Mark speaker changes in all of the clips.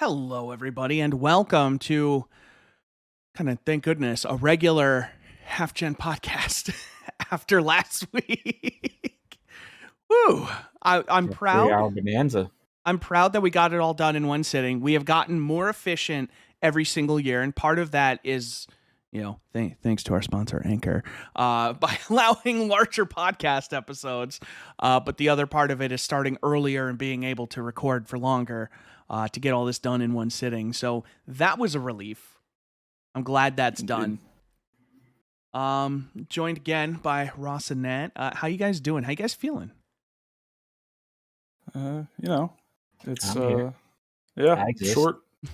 Speaker 1: Hello, everybody, and welcome to thank goodness, a regular HalfGen podcast after last week. Woo! I'm proud.
Speaker 2: 3-hour bonanza.
Speaker 1: I'm proud that we got it all done in one sitting. We have gotten more efficient every single year, and part of that is, thanks to our sponsor, Anchor, by allowing larger podcast episodes. But the other part of it is starting earlier and being able to record for longer. To get all this done in one sitting. So that was a relief. I'm glad that's done. Joined again by Ross and Nat. How you guys doing? How you guys feeling?
Speaker 3: It's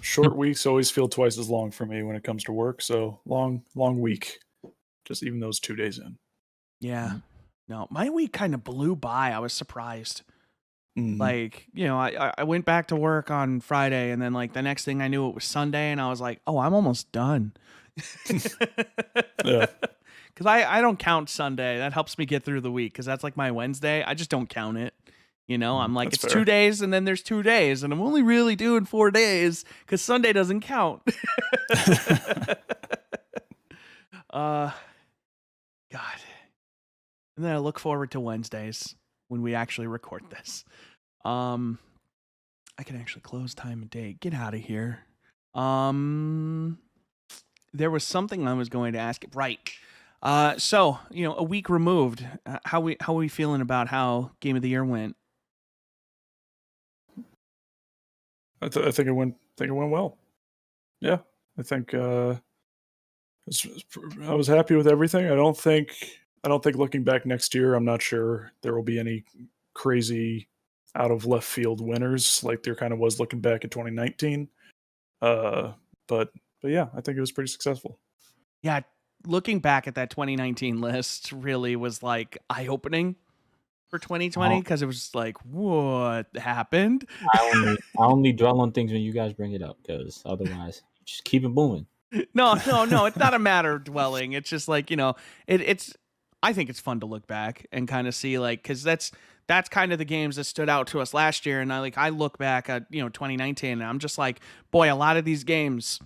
Speaker 3: short weeks always feel twice as long for me when it comes to work. So long week. Just even those 2 days in.
Speaker 1: Yeah. No, my week kind of blew by. I was surprised. Like, I went back to work on Friday, and then like the next thing I knew, it was Sunday, and I was like, oh, I'm almost done.
Speaker 3: Yeah.
Speaker 1: Because I don't count Sunday. That helps me get through the week, because that's like my Wednesday. I just don't count it. I'm like,
Speaker 3: That's
Speaker 1: it's
Speaker 3: fair.
Speaker 1: 2 days, and then there's 2 days, and I'm only really doing 4 days because Sunday doesn't count. God. And then I look forward to Wednesdays when we actually record this. I can actually close time and date. Get out of here. There was something I was going to ask. Right. So, a week removed, how are we feeling about how Game of the Year went?
Speaker 3: I think it went well. Yeah. I think I was happy with everything. I don't think looking back next year, I'm not sure there will be any crazy out of left field winners like there kind of was looking back at 2019. But yeah, I think it was pretty successful.
Speaker 1: Yeah, looking back at that 2019 list really was like eye-opening for 2020, because it was like, what happened?
Speaker 2: I only dwell on things when you guys bring it up, because otherwise, just keep it moving.
Speaker 1: No, it's not a matter of dwelling. It's just like, it's. I think it's fun to look back and kind of see, like, because that's kind of the games that stood out to us last year. And I look back at 2019, and I'm just like, boy, a lot of these games,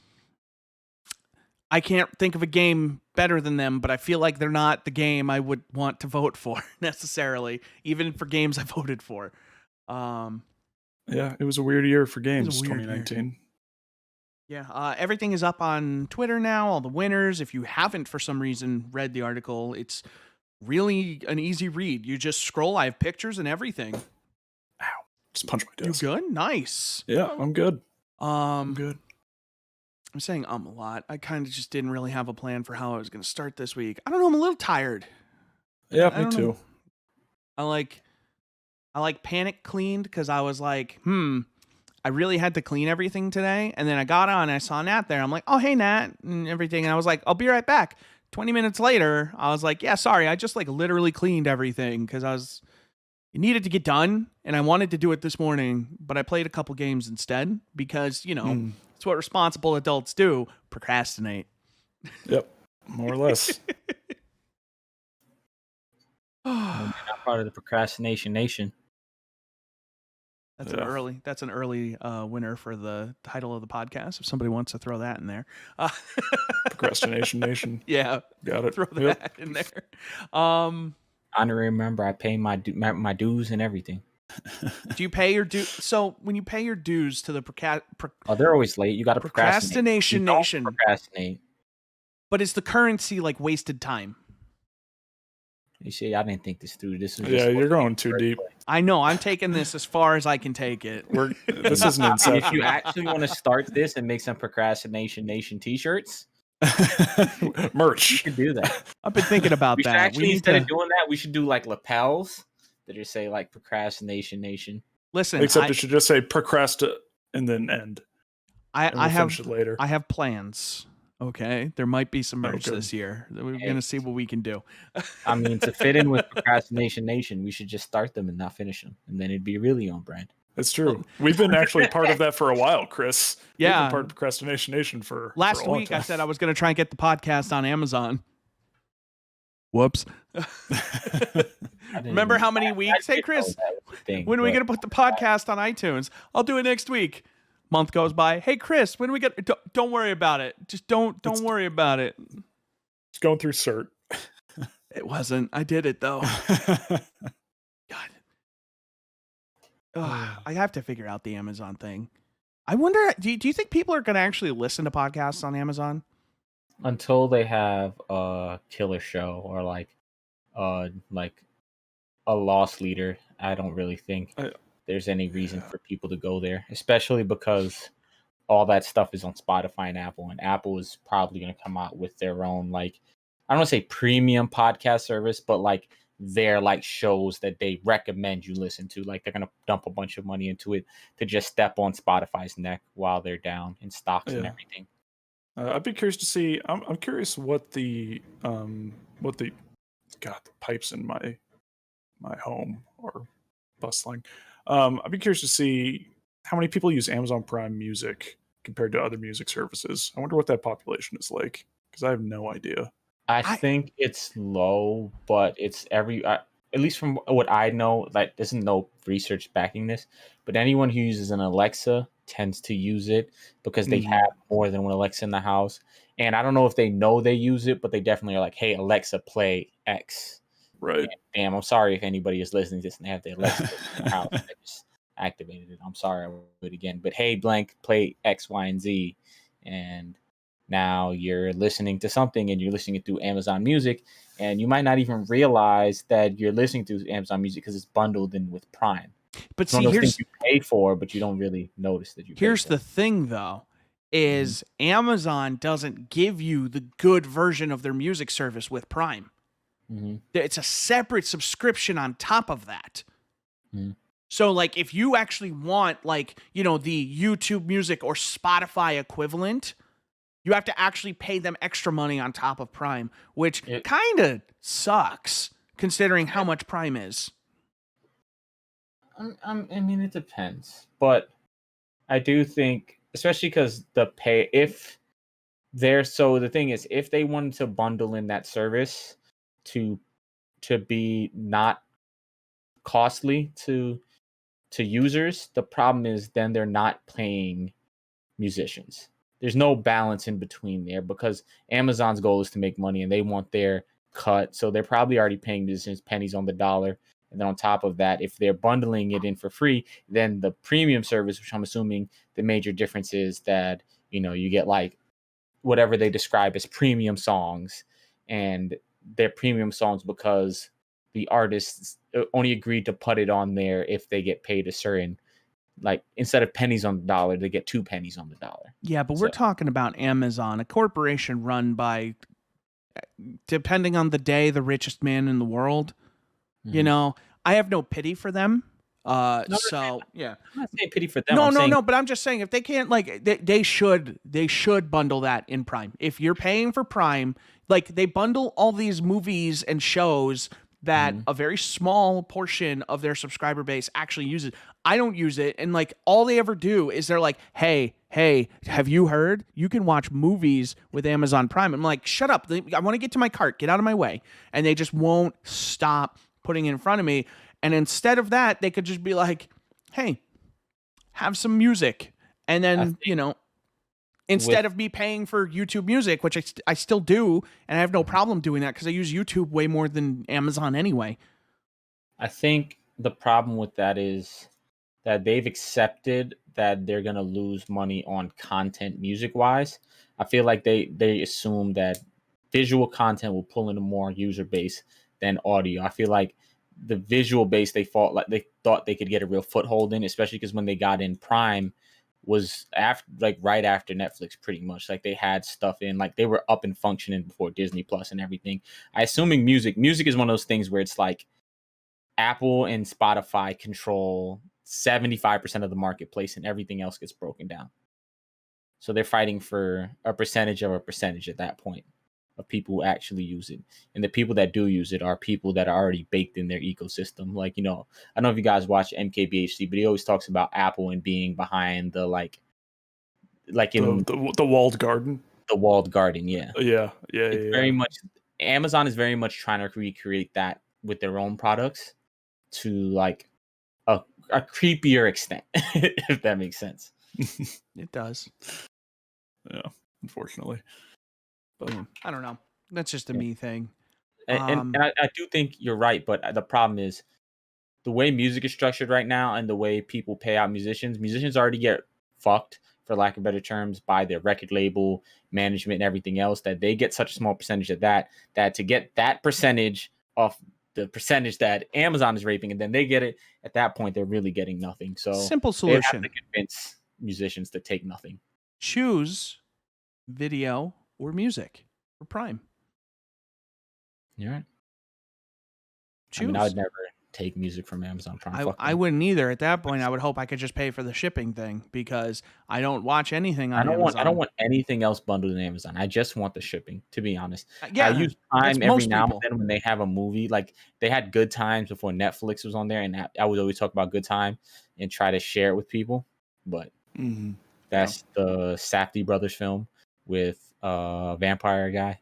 Speaker 1: I can't think of a game better than them, but I feel like they're not the game I would want to vote for necessarily, even for games I voted for.
Speaker 3: Yeah, it was a weird year for games, 2019.
Speaker 1: Yeah, everything is up on Twitter now, all the winners. If you haven't, for some reason, read the article, it's really an easy read. You just scroll. I have pictures and everything.
Speaker 3: Ow. Just punch my desk.
Speaker 1: You good? Nice.
Speaker 3: Yeah, I'm good.
Speaker 1: I'm
Speaker 3: good.
Speaker 1: I'm saying a lot. I kind of just didn't really have a plan for how I was going to start this week. I don't know. I'm a little tired.
Speaker 3: Yeah, me too.
Speaker 1: I panic cleaned because I was like, I really had to clean everything today. And then I got on and I saw Nat there. I'm like, oh, hey, Nat, and everything. And I was like, I'll be right back. 20 minutes later, I was like, yeah, sorry. I just literally cleaned everything because it needed to get done. And I wanted to do it this morning, but I played a couple games instead because, it's what responsible adults do, procrastinate.
Speaker 3: Yep, more or less.
Speaker 2: I'm not part of the procrastination nation.
Speaker 1: That's an early winner for the title of the podcast. If somebody wants to throw that in there,
Speaker 3: Procrastination Nation.
Speaker 1: Yeah,
Speaker 3: got it.
Speaker 1: Throw that in there.
Speaker 2: Honorary member, I pay my dues and everything.
Speaker 1: Do you pay your dues? So when you pay your dues to the
Speaker 2: they're always late. You got to
Speaker 1: Procrastination Nation.
Speaker 2: Procrastinate.
Speaker 1: But is the currency like wasted time?
Speaker 2: You see, I didn't think this through. This was
Speaker 3: you're going too deep.
Speaker 1: I know. I'm taking this as far as I can take it.
Speaker 3: This isn't Inception.
Speaker 2: If you actually want to start this and make some Procrastination Nation t-shirts,
Speaker 3: merch,
Speaker 2: you could do that.
Speaker 1: I've been thinking about that.
Speaker 2: Actually, instead of doing that, we should do like lapels that just say like Procrastination Nation.
Speaker 1: Listen,
Speaker 3: except it should just say procrastinate and then end.
Speaker 1: I have
Speaker 3: it later.
Speaker 1: I have plans. Okay, there might be some merch this year. We're going to see what we can do.
Speaker 2: I mean, to fit in with Procrastination Nation, we should just start them and not finish them, and then it'd be really on brand.
Speaker 3: It's true. We've been actually part of that for a while, Chris.
Speaker 1: Yeah,
Speaker 3: we've been part of Procrastination Nation for
Speaker 1: last
Speaker 3: a long
Speaker 1: week.
Speaker 3: time.
Speaker 1: I said I was going to try and get the podcast on Amazon. Whoops. Remember how many weeks? Hey, Chris, when are we going to put the podcast on iTunes? I'll do it next week. Month goes by. Hey, Chris, when do we get? Don't worry about it. Just don't worry about it.
Speaker 3: It's going through cert.
Speaker 1: It wasn't. I did it though. God. Ugh, I have to figure out the Amazon thing. I wonder. Do you think people are going to actually listen to podcasts on Amazon?
Speaker 2: Until they have a killer show or like a loss leader, I don't really think there's any reason for people to go there, especially because all that stuff is on Spotify and Apple is probably going to come out with their own, like, I don't want to say premium podcast service, but like their like shows that they recommend you listen to. Like they're going to dump a bunch of money into it to just step on Spotify's neck while they're down in stocks and everything.
Speaker 3: I'd be curious to see. I'm curious what the pipes in my home are bustling. I'd be curious to see how many people use Amazon Prime Music compared to other music services. I wonder what that population is like, because I have no idea.
Speaker 2: I think it's low, but it's at least from what I know, like there's no research backing this, but anyone who uses an Alexa tends to use it because they have more than one Alexa in the house. And I don't know if they know they use it, but they definitely are like, hey, Alexa, play X.
Speaker 3: Right.
Speaker 2: And, damn, I'm sorry if anybody is listening to this and they have the Alexa in their house. I just activated it. I'm sorry, I will do it again. But hey, blank, play X, Y, and Z. And now you're listening to something and you're listening it through Amazon Music, and you might not even realize that you're listening to Amazon Music because it's bundled in with Prime.
Speaker 1: But
Speaker 2: it's one of those things you pay for, but you don't really notice that you pay for.
Speaker 1: Here's the thing, though, is Amazon doesn't give you the good version of their music service with Prime. It's a separate subscription on top of that. So, like, if you actually want, like, you know, the YouTube Music or Spotify equivalent, you have to actually pay them extra money on top of Prime, which kind of sucks considering how much Prime is.
Speaker 2: I mean, it depends, but I do think, especially because the thing is, if they wanted to bundle in that service to be not costly to users, the problem is then they're not paying musicians. There's no balance in between there because Amazon's goal is to make money and they want their cut. So they're probably already paying musicians pennies on the dollar. And then on top of that, if they're bundling it in for free, then the premium service, which I'm assuming the major difference is that, you know, you get like whatever they describe as premium songs, and they're premium songs because the artists only agreed to put it on there if they get paid a certain, like, instead of pennies on the dollar, they get 2 pennies on the dollar.
Speaker 1: Yeah, but we're talking about Amazon, a corporation run by, depending on the day, the richest man in the world. You know, I have no pity for them. Yeah,
Speaker 2: I'm not saying pity for them.
Speaker 1: No, but I'm just saying if they can't, like, they should bundle that in Prime. If you're paying for Prime, like, they bundle all these movies and shows that a very small portion of their subscriber base actually uses. I don't use it, and like all they ever do is they're like, hey, have you heard? You can watch movies with Amazon Prime. I'm like, shut up. I want to get to my cart. Get out of my way. And they just won't stop putting it in front of me. And instead of that, they could just be like, hey, have some music. And then, you know, instead of me paying for YouTube Music, which I still do, and I have no problem doing that because I use YouTube way more than Amazon anyway.
Speaker 2: I think the problem with that is that they've accepted that they're going to lose money on content music-wise. I feel like they assume that visual content will pull in a more user base than audio. I feel like the visual base they thought they could get a real foothold in, especially because when they got in Prime was right after Netflix, pretty much. Like they had stuff in, like they were up and functioning before Disney Plus and everything. Assuming music is one of those things where it's like Apple and Spotify control 75% of the marketplace and everything else gets broken down. So they're fighting for a percentage of a percentage at that point of people who actually use it. And the people that do use it are people that are already baked in their ecosystem. Like, you know, I don't know if you guys watch MKBHD, but he always talks about Apple and being behind the like in
Speaker 3: the walled garden.
Speaker 2: The walled garden, yeah.
Speaker 3: Yeah.
Speaker 2: Very much Amazon is very much trying to recreate that with their own products to like a creepier extent, if that makes sense.
Speaker 1: It does.
Speaker 3: Yeah, unfortunately. But
Speaker 1: I don't know. That's just a
Speaker 2: Yeah.
Speaker 1: me thing.
Speaker 2: And I do think you're right, but the problem is the way music is structured right now and the way people pay out musicians already get fucked, for lack of better terms, by their record label, management, and everything else, that they get such a small percentage of that to get that percentage of the percentage that Amazon is raping, and then they get it, at that point, they're really getting nothing. So
Speaker 1: Simple
Speaker 2: they have
Speaker 1: solution.
Speaker 2: to convince musicians to take nothing.
Speaker 1: Choose video or music for Prime.
Speaker 2: You're right.
Speaker 1: Choose.
Speaker 2: I mean, I would never take music from Amazon Prime.
Speaker 1: I wouldn't either. At that point, I would hope I could just pay for the shipping thing because I don't watch anything on Amazon.
Speaker 2: I don't want anything else bundled in Amazon. I just want the shipping, to be honest.
Speaker 1: Yeah,
Speaker 2: I use Prime every now
Speaker 1: people.
Speaker 2: and then when they have a movie. Like they had Good Times before Netflix was on there, and I would always talk about Good Time and try to share it with people. But that's the Safdie brothers film with vampire guy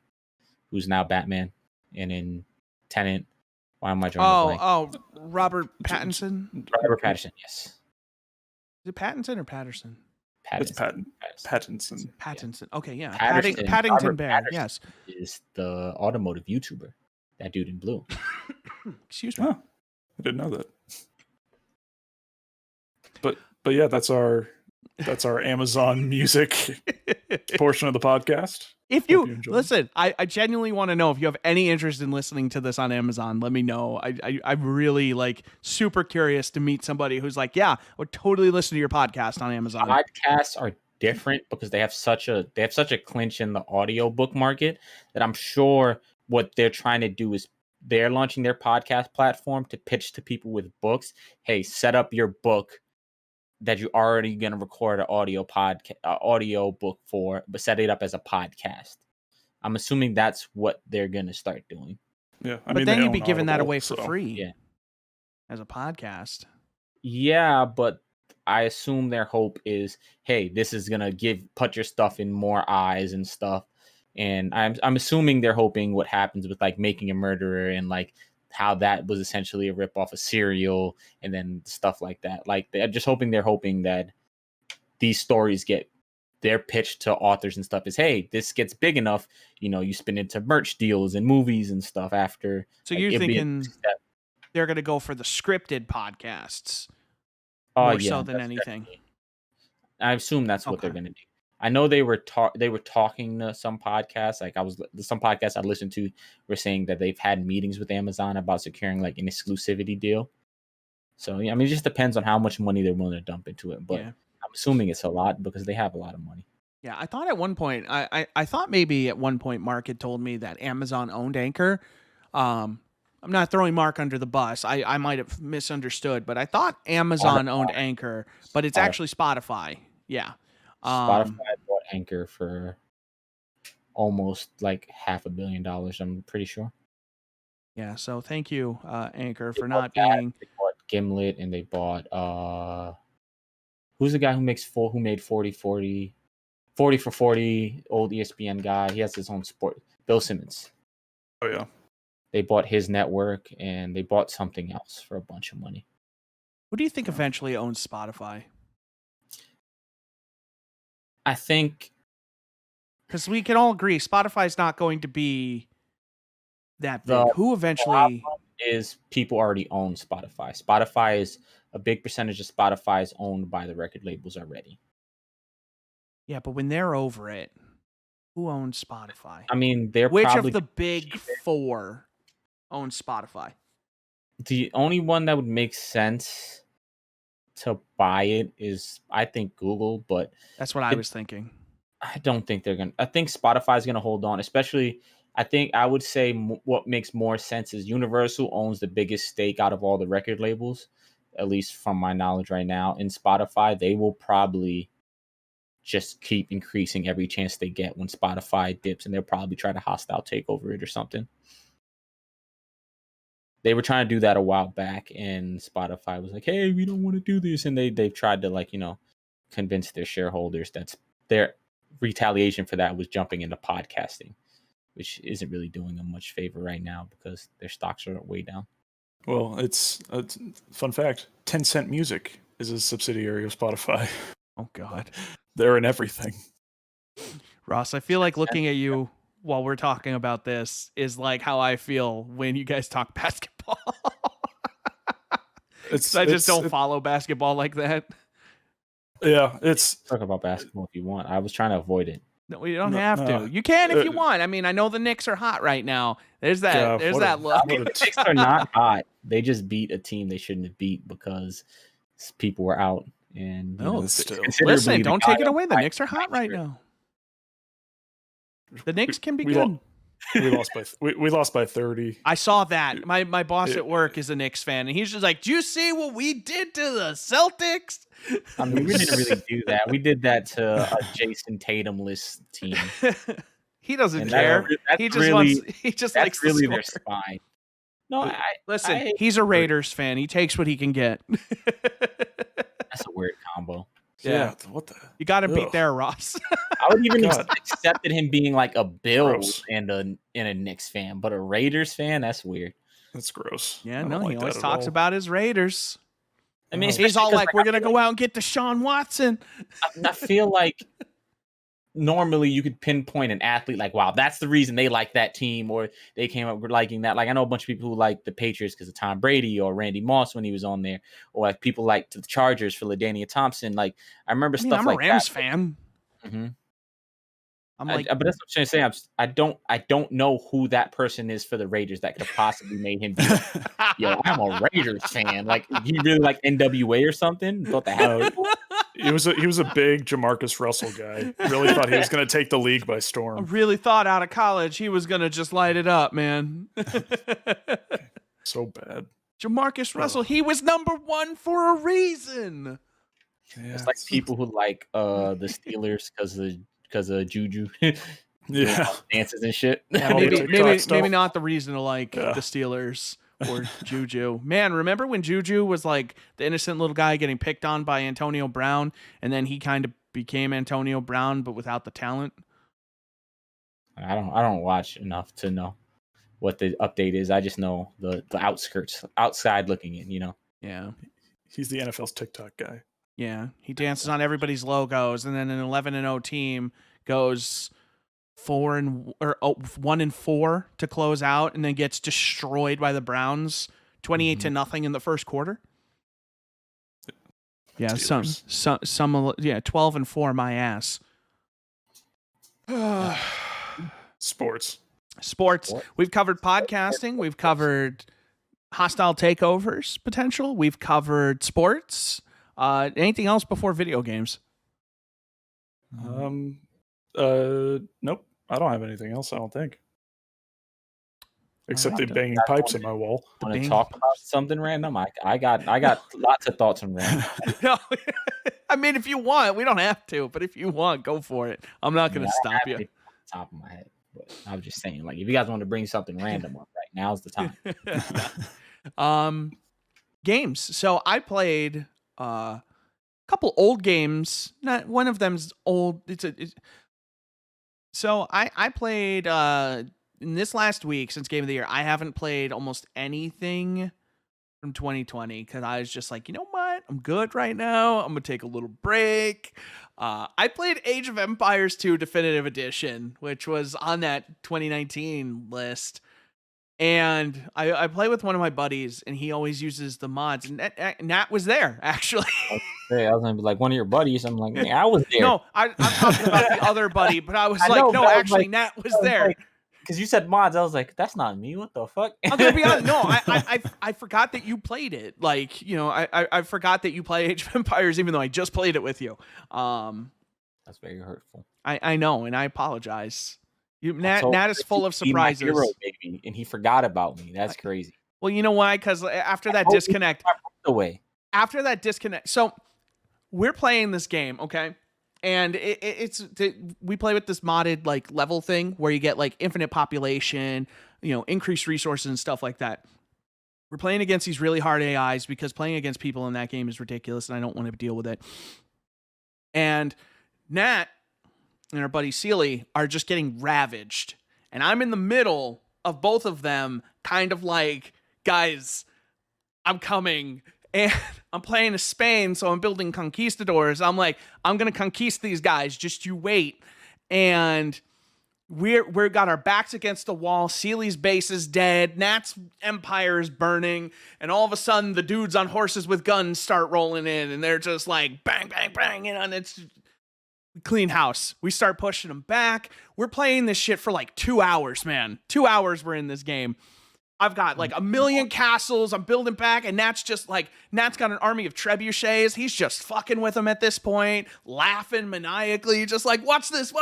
Speaker 2: who's now Batman, and in Tenet. Why am I drawing a blank?
Speaker 1: Robert Pattinson.
Speaker 2: Robert Pattinson, yes.
Speaker 1: Is it Pattinson or Patterson?
Speaker 3: It's Pattinson.
Speaker 1: Pattinson. Okay, yeah.
Speaker 2: Paddington
Speaker 1: Bear.
Speaker 2: Patterson
Speaker 1: Yes.
Speaker 2: is the automotive YouTuber. That dude in blue.
Speaker 1: Excuse me.
Speaker 3: Oh, I didn't know that. But yeah, that's our Amazon Music portion of the podcast.
Speaker 1: If you listen, I genuinely want to know if you have any interest in listening to this on Amazon. Let me know. I'm really like super curious to meet somebody who's like, yeah, I would totally listen to your podcast on Amazon.
Speaker 2: Podcasts are different because they have such a clinch in the audiobook market that I'm sure what they're trying to do is they're launching their podcast platform to pitch to people with books. Hey, set up your book that you're already going to record an audio book for, but set it up as a podcast. I'm assuming that's what they're going to start doing.
Speaker 3: Yeah,
Speaker 1: but then you'd be giving that away for free.
Speaker 2: Yeah,
Speaker 1: as a podcast.
Speaker 2: Yeah, but I assume their hope is, hey, this is going to put your stuff in more eyes and stuff. And I'm assuming they're hoping what happens with like Making a Murderer and like how that was essentially a rip off of Serial and then stuff like that. Like they're just hoping that these stories they're pitched to authors and stuff is, hey, this gets big enough, you spin into merch deals and movies and stuff after.
Speaker 1: So you're thinking they're going to go for the scripted podcasts more so than anything.
Speaker 2: I assume that's what they're going to do. I know they were talking to some podcasts. Like some podcasts I listened to were saying that they've had meetings with Amazon about securing like an exclusivity deal. So yeah, I mean, it just depends on how much money they're willing to dump into it. But I'm assuming it's a lot because they have a lot of money.
Speaker 1: Yeah, I thought at one point, I thought maybe at one point Mark had told me that Amazon owned Anchor. I'm not throwing Mark under the bus. I might have misunderstood, but I thought Amazon owned Anchor, but it's actually Spotify. Yeah.
Speaker 2: Spotify bought Anchor for almost like $500 million. I'm pretty sure.
Speaker 1: Yeah. So thank you, Anchor, for not being.
Speaker 2: They bought Gimlet and they bought who's the guy who made 40 for 40, old ESPN guy. He has his own sport. Bill Simmons.
Speaker 3: Oh yeah.
Speaker 2: They bought his network and they bought something else for a bunch of money.
Speaker 1: Who do you think eventually owns Spotify?
Speaker 2: I think,
Speaker 1: because we can all agree Spotify's not going to be that big. Who eventually
Speaker 2: is people already own Spotify. Spotify is a big percentage of Spotify is owned by the record labels already.
Speaker 1: Yeah, but when they're over it, who owns Spotify?
Speaker 2: I mean,
Speaker 1: which of the big four owns Spotify?
Speaker 2: The only one that would make sense to buy it is, I think, Google, but
Speaker 1: that's what I was thinking.
Speaker 2: I don't think they're going to. I think Spotify is going to hold on, especially. I would say what makes more sense is Universal owns the biggest stake out of all the record labels, at least from my knowledge right now. In Spotify, they will probably just keep increasing every chance they get when Spotify dips, and they'll probably try to hostile take over it or something. They were trying to do that a while back, and Spotify was like, hey, we don't want to do this. And they've tried to, convince their shareholders that their retaliation for that was jumping into podcasting, which isn't really doing them much favor right now because their stocks are way down.
Speaker 3: Well, it's a fun fact. 10 Cent Music is a subsidiary of Spotify.
Speaker 1: Oh God,
Speaker 3: They're in everything.
Speaker 1: Ross, I feel like looking at you while we're talking about this is like how I feel when you guys talk basketball. I just don't follow basketball like that.
Speaker 3: Yeah, it's
Speaker 2: Talk about basketball if you want. I was trying to avoid it.
Speaker 1: No, you don't have to. You can if you want. I mean, I know the Knicks are hot right now. There's that.
Speaker 3: Yeah,
Speaker 1: there's
Speaker 3: what a-
Speaker 1: that look.
Speaker 2: The Knicks are not hot. They just beat a team they shouldn't have beat because people were out. And you
Speaker 1: No,
Speaker 2: know,
Speaker 3: still.
Speaker 2: considerably
Speaker 1: Listen,
Speaker 2: the
Speaker 1: don't
Speaker 2: guy
Speaker 1: take it
Speaker 2: on
Speaker 1: away. The
Speaker 2: my-
Speaker 1: Knicks are hot right now. The Knicks can be
Speaker 3: we
Speaker 1: good.
Speaker 3: we lost by 30.
Speaker 1: I saw that. My boss at work is a Knicks fan, and he's just like, "Do you see what we did to the Celtics?"
Speaker 2: I mean, we didn't really do that. We did that to a Jason Tatum-less team.
Speaker 1: He doesn't
Speaker 2: And
Speaker 1: care.
Speaker 2: that's
Speaker 1: He just
Speaker 2: really,
Speaker 1: wants. He just
Speaker 2: that's
Speaker 1: likes
Speaker 2: really
Speaker 1: to
Speaker 2: their
Speaker 1: score.
Speaker 2: spine. No,
Speaker 1: Listen, he's a Raiders fan. He takes what he can get.
Speaker 2: that's a weird combo.
Speaker 3: Yeah, what the?
Speaker 1: You got to beat
Speaker 3: Ugh.
Speaker 1: there, Ross.
Speaker 2: I would even
Speaker 3: God.
Speaker 2: accepted him being like a Bills
Speaker 3: Gross.
Speaker 2: and a Knicks fan, but a Raiders fan, that's weird.
Speaker 3: That's gross.
Speaker 1: Yeah,
Speaker 3: I don't
Speaker 1: no,
Speaker 3: like
Speaker 1: he always
Speaker 3: that at
Speaker 1: talks
Speaker 3: all.
Speaker 1: about his Raiders.
Speaker 2: I mean,
Speaker 1: He's
Speaker 2: especially
Speaker 1: all
Speaker 2: 'cause,
Speaker 1: like, "We're
Speaker 2: I
Speaker 1: gonna
Speaker 2: feel
Speaker 1: go out and get Deshaun Watson."
Speaker 2: I feel like normally you could pinpoint an athlete like, wow, that's the reason they like that team, or they came up with liking that. Like, I know a bunch of people who like the Patriots because of Tom Brady or Randy Moss when he was on there, or like people like the Chargers for LaDainian Thompson. Like, I remember
Speaker 1: I mean,
Speaker 2: stuff
Speaker 1: I'm
Speaker 2: like
Speaker 1: a Rams
Speaker 2: that.
Speaker 1: fan.
Speaker 2: Mhm.
Speaker 1: I'm like,
Speaker 2: but that's what I'm trying to say. I don't know who that person is for the Raiders that could have possibly made him be like, yo, I'm a Raiders fan. Like, he really like NWA or something. Thought that happened.
Speaker 3: He was a big Jamarcus Russell guy. Really thought he was going to take the league by
Speaker 1: I
Speaker 3: storm.
Speaker 1: really thought out of college he was gonna just light it up, man.
Speaker 3: So bad.
Speaker 1: Jamarcus Russell, he was number 1 for a reason.
Speaker 3: Yeah,
Speaker 2: It's like people who like the Steelers because of Juju.
Speaker 3: Yeah.
Speaker 2: Dances and shit.
Speaker 1: Yeah,
Speaker 3: All the
Speaker 1: maybe
Speaker 3: TikTok stuff.
Speaker 1: not the reason to like
Speaker 3: Yeah.
Speaker 1: the Steelers or Juju. Man, remember when Juju was like the innocent little guy getting picked on by Antonio Brown, and then he kind of became Antonio Brown but without the talent?
Speaker 2: I don't watch enough to know what the update is. I just know the outskirts, outside looking in, you know.
Speaker 1: Yeah.
Speaker 3: He's the NFL's TikTok guy.
Speaker 1: Yeah, he dances on everybody's logos, and then an 11-0 team goes 1-4 to close out, and then gets destroyed by the Browns, 28-0 in the first quarter. Yeah, some 12-4, my ass.
Speaker 3: Sports.
Speaker 1: Sports. We've covered podcasting. We've covered hostile takeovers potential. We've covered sports. Anything else before video games?
Speaker 3: Nope. I don't have anything else, I don't think. Except
Speaker 1: right,
Speaker 3: the banging pipes in my wall.
Speaker 2: Want to
Speaker 1: Bing.
Speaker 2: talk about something random? I got lots of thoughts on random.
Speaker 1: No, I mean, if you want, we don't have to, but if you want, go for it. I'm not going to stop you.
Speaker 2: Off the top of my head, but I was just saying, like, if you guys want to bring something random up, right now's the time.
Speaker 1: Games. So I played a couple old games. Not one of them's old. So I played in this last week since Game of the Year. I haven't played almost anything from 2020 because I was just like, you know what? I'm good right now. I'm gonna take a little break. I played Age of Empires 2 Definitive Edition, which was on that 2019 list. And I play with one of my buddies, and he always uses the mods. And Nat was there, actually.
Speaker 2: Hey, I was gonna be like one of your buddies. I'm like, man, I was there.
Speaker 1: No, I'm talking about the other buddy, but I was like,
Speaker 2: know,
Speaker 1: no,
Speaker 2: but I was
Speaker 1: actually,
Speaker 2: like-
Speaker 1: Nat was there.
Speaker 2: Because you said mods, I was like, that's not me. What the fuck?
Speaker 1: I'm gonna be honest. No, I forgot that you played it. Like, you know, I forgot that you play Age of Empires, even though I just played it with you.
Speaker 2: That's very hurtful.
Speaker 1: I know, and I apologize.
Speaker 2: I told
Speaker 1: Nat
Speaker 2: him
Speaker 1: is
Speaker 2: to
Speaker 1: full of
Speaker 2: be my
Speaker 1: surprises.
Speaker 2: hero, baby, and he forgot about me. That's crazy.
Speaker 1: Well, you know why? Because after that
Speaker 2: hope he
Speaker 1: disconnect,
Speaker 2: Away.
Speaker 1: after that disconnect, so we're playing this game, okay? And we play with this modded like level thing where you get like infinite population, you know, increased resources and stuff like that. We're playing against these really hard AIs because playing against people in that game is ridiculous and I don't want to deal with it. And Nat and our buddy Sealy are just getting ravaged. And I'm in the middle of both of them, kind of like, guys, I'm coming. And I'm playing as Spain, so I'm building conquistadors. I'm like, I'm gonna conquist these guys. Just you wait. And we're got our backs against the wall. Sealy's base is dead. Nat's empire is burning. And all of a sudden, the dudes on horses with guns start rolling in, and they're just like bang, bang, bang, and it's clean house. We start pushing them back. We're playing this shit for like 2 hours, man. 2 hours we're in this game. I've got like a million castles. I'm building back, and Nat's got an army of trebuchets. He's just fucking with them at this point, laughing maniacally, just like, watch this.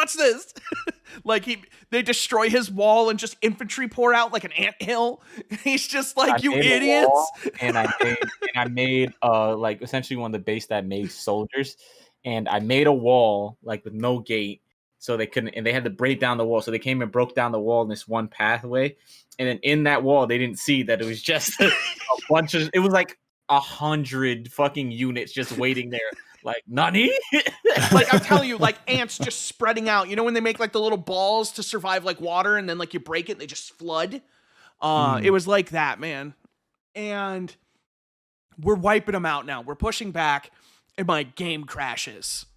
Speaker 1: Like they destroy his wall and just infantry pour out like an anthill. He's just like, you idiots.
Speaker 2: And I made like essentially one of the base that made soldiers, and I made a wall like with no gate. So they couldn't, and they had to break down the wall. So they came and broke down the wall in this one pathway. And then in that wall, they didn't see that it was just a bunch of, it was like 100 fucking units just waiting there. Like, nani?
Speaker 1: Like, I'm telling you, like ants just spreading out. You know when they make like the little balls to survive like water, and then like you break it and they just flood? It was like that, man. And we're wiping them out now. We're pushing back, and my game crashes.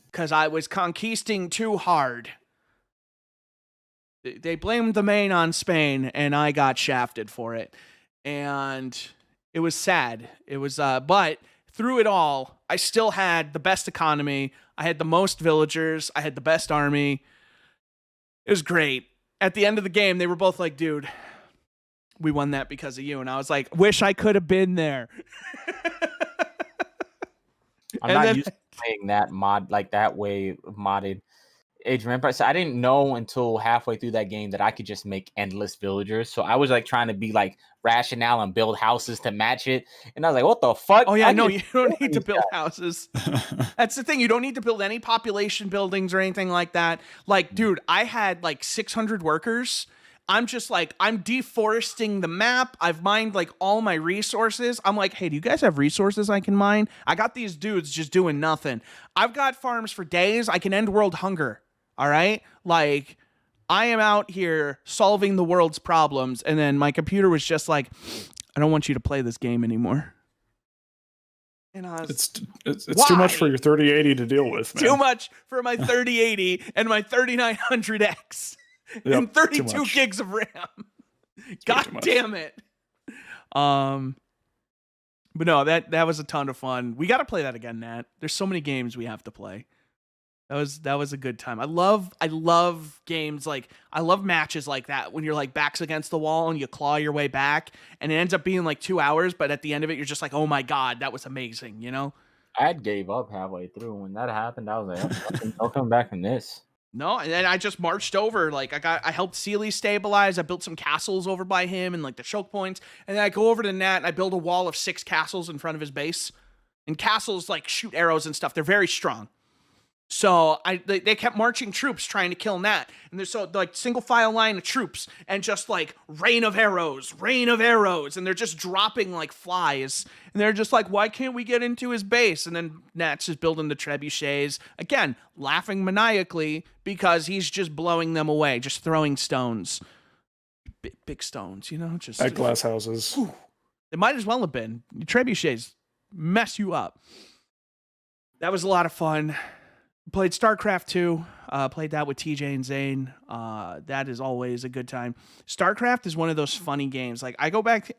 Speaker 1: Because I was conquisting too hard. They blamed the main on Spain, and I got shafted for it. And it was sad. It was, but through it all, I still had the best economy. I had the most villagers. I had the best army. It was great. At the end of the game, they were both like, dude, we won that because of you. And I was like, wish I could have been there.
Speaker 2: I'm not used to playing that mod, like that way modded Age of Empires. So I didn't know until halfway through that game that I could just make endless villagers. So I was like trying to be like rationale and build houses to match it. And I was like, what the fuck?
Speaker 1: Oh yeah, no, you don't need to build houses. That's the thing. You don't need to build any population buildings or anything like that. Like, dude, I had like 600 workers. I'm just like, I'm deforesting the map. I've mined like all my resources. I'm like, hey, do you guys have resources I can mine? I got these dudes just doing nothing. I've got farms for days. I can end world hunger. All right? Like, I am out here solving the world's problems. And then my computer was just like, I don't want you to play this game anymore. And I was,
Speaker 3: it's too much for your 3080 to deal with, man.
Speaker 1: Too much for my 3080 and my 3900X.
Speaker 3: Yep,
Speaker 1: and 32 gigs of RAM. God damn it. But no, that was a ton of fun. We got to play that again, Nat. There's so many games we have to play. That was a good time. I love games like, I love matches like that when you're like backs against the wall and you claw your way back and it ends up being like 2 hours, but at the end of it you're just like, oh my god, that was amazing, you know?
Speaker 2: I gave up halfway through. When that happened, I was like, I'll come back from this.
Speaker 1: No, and then I just marched over. Like, I helped Sealy stabilize. I built some castles over by him and like the choke points. And then I go over to Nat and I build a wall of 6 castles in front of his base. And castles like shoot arrows and stuff. They're very strong. So they kept marching troops trying to kill Nat. And there's so like single file line of troops and just like rain of arrows. And they're just dropping like flies. And they're just like, why can't we get into his base? And then Nat's just building the trebuchets. Again, laughing maniacally because he's just blowing them away, just throwing stones. Big stones, you know? Just
Speaker 3: at glass houses.
Speaker 1: Whew. It might as well have been. Trebuchets mess you up. That was a lot of fun. Played StarCraft 2. Played that with TJ and Zane. That is always a good time. StarCraft is one of those funny games. Like, I go back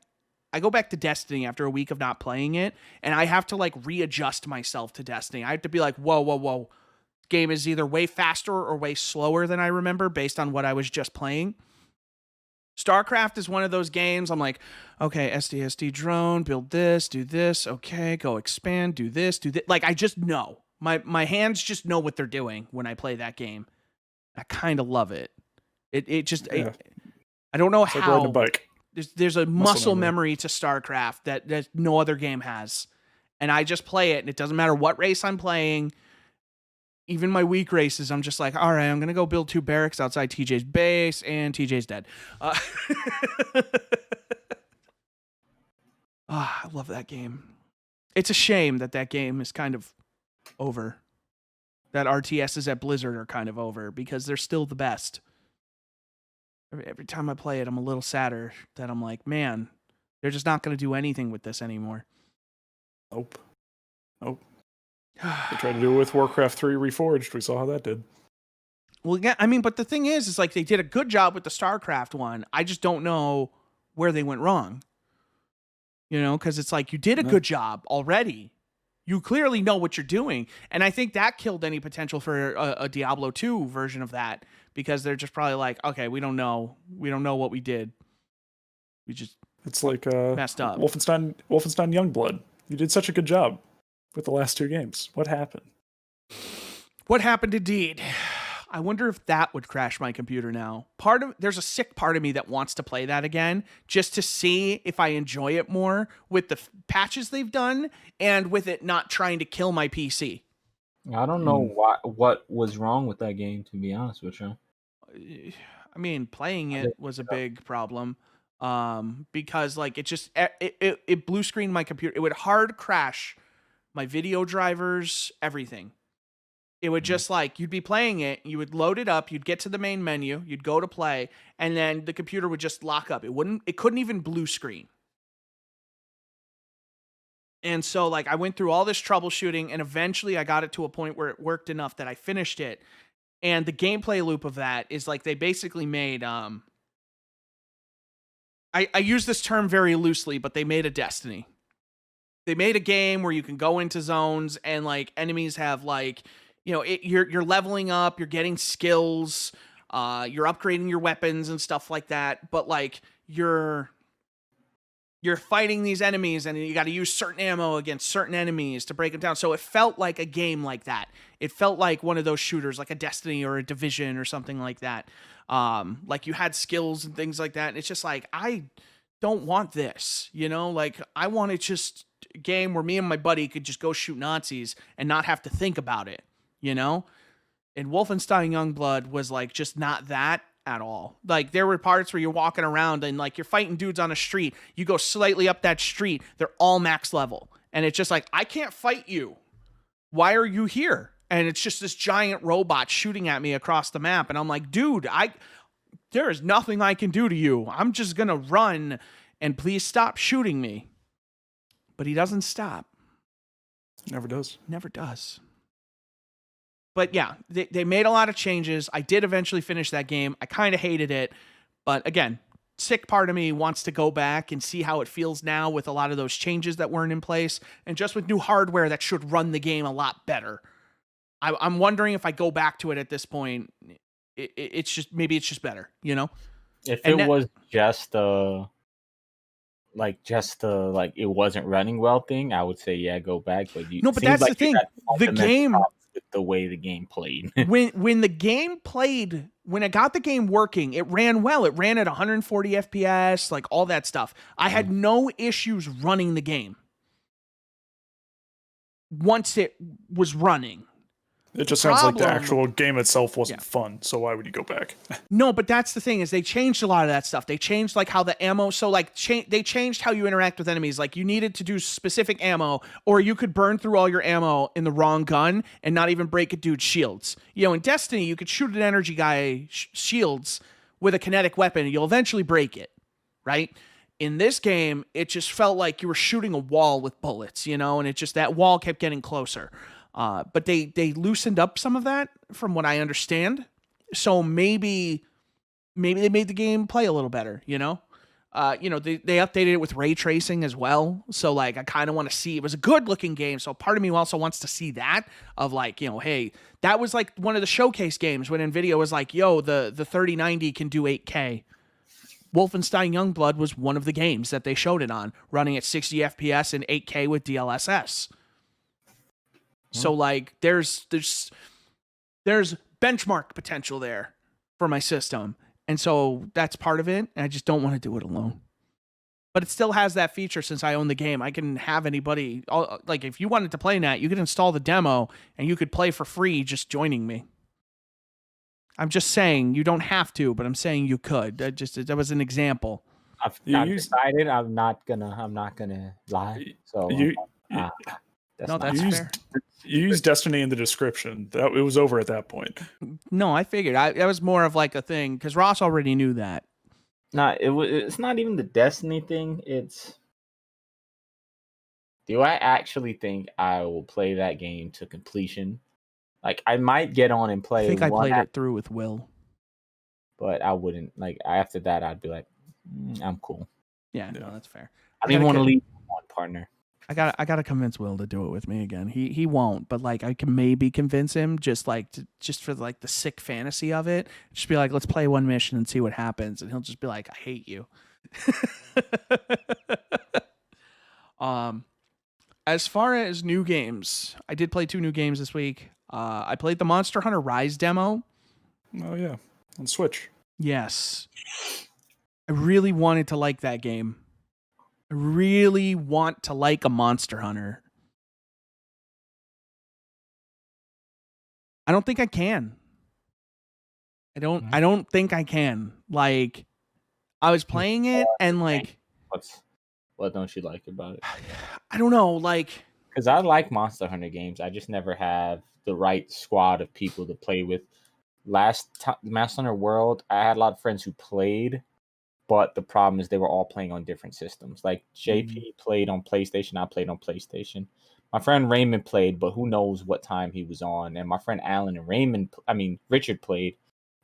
Speaker 1: to Destiny after a week of not playing it, and I have to like readjust myself to Destiny. I have to be like, whoa. Game is either way faster or way slower than I remember based on what I was just playing. StarCraft is one of those games. I'm like, okay, SDSD drone, build this, do this. Okay, go expand, do this, do that. Like, I just know. My hands just know what they're doing when I play that game. I kind of love it. It just, I don't know
Speaker 3: it's
Speaker 1: how.
Speaker 3: Like riding a bike.
Speaker 1: There's a muscle memory to StarCraft that no other game has. And I just play it, and it doesn't matter what race I'm playing. Even my weak races, I'm just like, all right, I'm going to go build 2 barracks outside TJ's base, and TJ's dead. I love that game. It's a shame that game is kind of over. That RTSs at Blizzard are kind of over because they're still the best. Every time I play it, I'm a little sadder that I'm like, man, they're just not going to do anything with this anymore.
Speaker 3: Nope. They tried to do it with Warcraft 3 Reforged. We saw how that did.
Speaker 1: Well, yeah, I mean, but the thing is like they did a good job with the StarCraft one. I just don't know where they went wrong. You know, because it's like you did a good job already. You clearly know what you're doing. And I think that killed any potential for a Diablo 2 version of that, because they're just probably like, okay, we don't know. We don't know what we did. We just
Speaker 3: It's like
Speaker 1: messed up.
Speaker 3: Wolfenstein Youngblood. You did such a good job with the last 2 games. What happened?
Speaker 1: What happened indeed? I wonder if that would crash my computer now. There's a sick part of me that wants to play that again, just to see if I enjoy it more with the patches they've done and with it not trying to kill my PC.
Speaker 2: I don't know what was wrong with that game, to be honest with you.
Speaker 1: I mean, playing it was a big problem, because like it blue screened my computer. It would hard crash my video drivers, everything. It would just like, you'd be playing it, you would load it up, you'd get to the main menu, you'd go to play, and then the computer would just lock up. It couldn't even blue screen. And so like I went through all this troubleshooting, and eventually I got it to a point where it worked enough that I finished it. And the gameplay loop of that is like they basically made I use this term very loosely, but they made a Destiny. They made a game where you can go into zones and like enemies have like, you know, you're leveling up, you're getting skills, you're upgrading your weapons and stuff like that. But like you're fighting these enemies, and you got to use certain ammo against certain enemies to break them down. So it felt like a game like that. It felt like one of those shooters, like a Destiny or a Division or something like that. Like you had skills and things like that. And it's just like, I don't want this, you know, like I want it just a game where me and my buddy could just go shoot Nazis and not have to think about it. You know, and Wolfenstein Youngblood was like just not that at all. Like there were parts where you're walking around and like you're fighting dudes on a street. You go slightly up that street, they're all max level, and it's just like, I can't fight you. Why are you here? And it's just this giant robot shooting at me across the map, and I'm like, dude, there is nothing I can do to you. I'm just gonna run, and please stop shooting me. But he doesn't stop.
Speaker 3: Never does.
Speaker 1: Never does. But yeah, they made a lot of changes. I did eventually finish that game. I kind of hated it. But again, sick part of me wants to go back and see how it feels now with a lot of those changes that weren't in place, and just with new hardware that should run the game a lot better. I'm wondering if I go back to it at this point, it's just better, you know?
Speaker 2: If it was just like it wasn't running well thing, I would say yeah, go back. But
Speaker 1: that's the thing. The game,
Speaker 2: the way the game played.
Speaker 1: when the game played, when I got the game working, it ran well. It ran at 140 FPS, like all that stuff. I had no issues running the game once it was running.
Speaker 3: It just sounds like the actual game itself wasn't fun, so why would you go back?
Speaker 1: No, but that's the thing, is they changed a lot of that stuff. They changed like how the ammo, so like they changed how you interact with enemies. Like you needed to do specific ammo, or you could burn through all your ammo in the wrong gun and not even break a dude's shields. You know, in Destiny, you could shoot an energy guy shields with a kinetic weapon, and you'll eventually break it, right? In this game, it just felt like you were shooting a wall with bullets, you know, and it just, that wall kept getting closer. But they loosened up some of that, from what I understand. So maybe they made the game play a little better, you know? They updated it with ray tracing as well. So like, I kind of want to see, it was a good looking game. So part of me also wants to see that, of like, you know, hey, that was like one of the showcase games when NVIDIA was like, yo, the 3090 can do 8K. Wolfenstein Youngblood was one of the games that they showed it on, running at 60 FPS and 8K with DLSS. So like there's benchmark potential there for my system. And so that's part of it. And I just don't want to do it alone. But it still has that feature. Since I own the game, I can have anybody, like if you wanted to play that, you could install the demo and you could play for free just joining me. I'm just saying, you don't have to, but I'm saying you could. That was an example.
Speaker 2: I've decided I'm not gonna lie. So
Speaker 1: that's fair.
Speaker 3: You used Destiny in the description. It was over at that point.
Speaker 1: No, I figured. That was more of like a thing, because Ross already knew that.
Speaker 2: No, it's not even the Destiny thing. It's Do I actually think I will play that game to completion? Like, I might get on and
Speaker 1: I
Speaker 2: play
Speaker 1: think I
Speaker 2: one,
Speaker 1: played it through with Will.
Speaker 2: but I wouldn't. Like, after that, I'd be like, I'm cool.
Speaker 1: Yeah, no, that's fair.
Speaker 2: I don't even want to leave one partner.
Speaker 1: I gotta convince Will to do it with me again. He won't, but like I can maybe convince him just for like the sick fantasy of it. Just be like, let's play one mission and see what happens, and he'll just be like, I hate you. As far as new games, I did play 2 new games this week. I played the Monster Hunter Rise demo.
Speaker 3: Oh yeah, on Switch.
Speaker 1: Yes, I really wanted to like that game. I really want to like a Monster Hunter. I don't think I can. I don't think I can. Like, I was playing it and like,
Speaker 2: what don't you like about it?
Speaker 1: I don't know, like,
Speaker 2: because I like Monster Hunter games. I just never have the right squad of people to play with. Monster Hunter World, I had a lot of friends who played, but the problem is they were all playing on different systems. Like JP played on PlayStation, I played on PlayStation. My friend Raymond played, but who knows what time he was on. And my friend Alan and Richard played,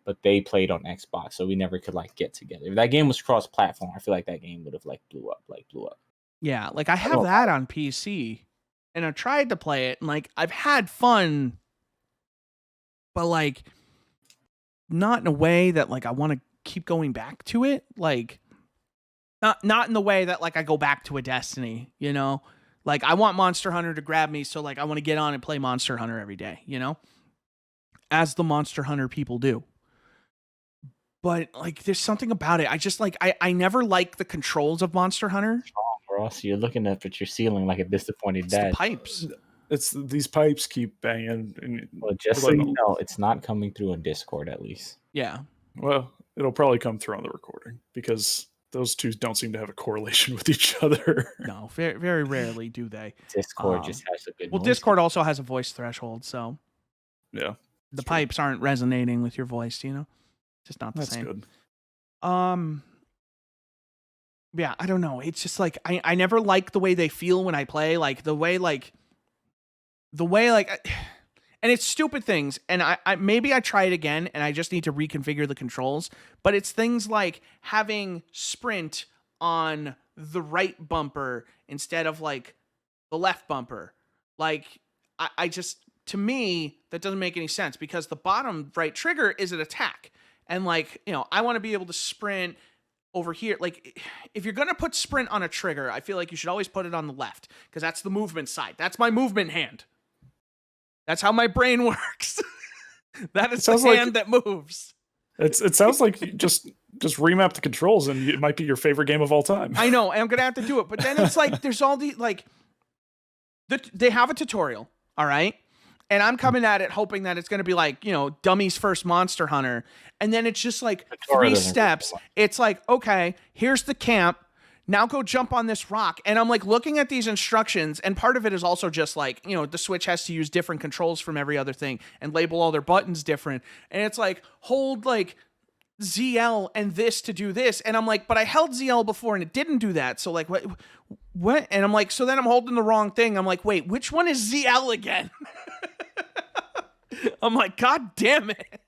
Speaker 2: but they played on Xbox, so we never could like get together. If that game was cross-platform, I feel like that game would have like blew up.
Speaker 1: Yeah, like I have that on PC, and I've tried to play it, and like I've had fun, but like not in a way that like I want to keep going back to it. Like not in the way that like I go back to a Destiny, you know? Like I want Monster Hunter to grab me, so like I want to get on and play Monster Hunter every day, you know? As the Monster Hunter people do. But like there's something about it. I just like I never like the controls of Monster Hunter.
Speaker 2: Oh, Ross, you're looking up at your ceiling like a disappointed dad.
Speaker 1: The pipes.
Speaker 3: It's these pipes keep banging. And
Speaker 2: well, just so you know, it's not coming through on Discord at least.
Speaker 1: Yeah.
Speaker 3: Well, it'll probably come through on the recording because those two don't seem to have a correlation with each other.
Speaker 1: No, very, very rarely do they.
Speaker 2: Discord just has a good
Speaker 1: Well, Discord also has a voice threshold, so
Speaker 3: yeah,
Speaker 1: the pipes aren't resonating with your voice, you know? It's just not the same.
Speaker 3: Good.
Speaker 1: Yeah, I don't know. It's just like I never like the way they feel when I play, like the way and it's stupid things, and I maybe I try it again and I just need to reconfigure the controls, but it's things like having sprint on the right bumper instead of like the left bumper. Like I just, to me, that doesn't make any sense because the bottom right trigger is an attack. And like, you know, I want to be able to sprint over here. Like if you're going to put sprint on a trigger, I feel like you should always put it on the left because that's the movement side. That's my movement hand. That's how my brain works. That is the hand that moves.
Speaker 3: It sounds like you just remap the controls and it might be your favorite game of all time.
Speaker 1: I know, and I'm going to have to do it. But then it's like, there's all the, like, they have a tutorial, all right? And I'm coming at it hoping that it's going to be like, you know, Dummy's First Monster Hunter. And then it's just like 3 steps. It's like, okay, here's the camp. Now go jump on this rock. And I'm like looking at these instructions. And part of it is also just like, you know, the Switch has to use different controls from every other thing and label all their buttons different. And it's like, hold like ZL and this to do this. And I'm like, but I held ZL before and it didn't do that. So like, what? And I'm like, so then I'm holding the wrong thing. I'm like, wait, which one is ZL again? I'm like, God damn it.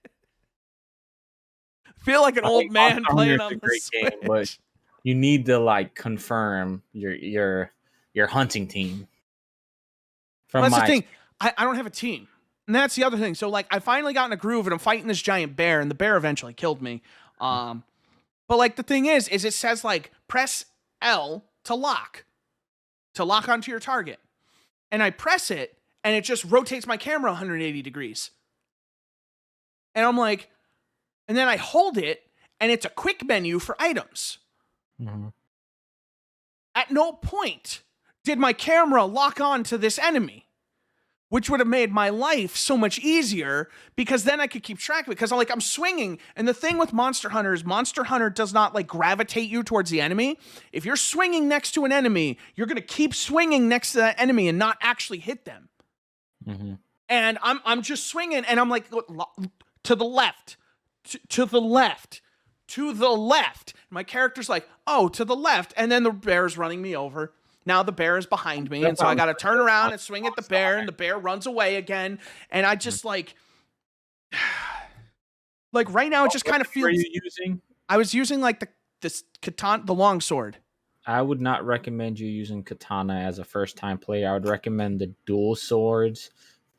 Speaker 1: I feel like an old man playing on the Switch. Game,
Speaker 2: but you need to like confirm your hunting team.
Speaker 1: That's the thing. I don't have a team. And that's the other thing. So like I finally got in a groove and I'm fighting this giant bear and the bear eventually killed me. But like the thing is it says like press L to lock onto your target. And I press it and it just rotates my camera 180 degrees. And I'm like, and then I hold it and it's a quick menu for items.
Speaker 2: Mm-hmm.
Speaker 1: At no point did my camera lock on to this enemy, which would have made my life so much easier because then I could keep track of it. Because I'm swinging. And the thing with Monster Hunter is Monster Hunter does not like gravitate you towards the enemy. If you're swinging next to an enemy, you're going to keep swinging next to that enemy and not actually hit them.
Speaker 2: Mm-hmm.
Speaker 1: And I'm just swinging and I'm like, to the left, to the left, to the left. My character's like, oh, to the left. And then the bear's running me over. Now the bear is behind me, and so I got to turn around and swing at the bear, and the bear runs away again. And I just like right now, it just kind of feels.
Speaker 2: What are you using?
Speaker 1: I was using like this katana, the long sword.
Speaker 2: I would not recommend you using katana as a first-time player. I would recommend the dual swords.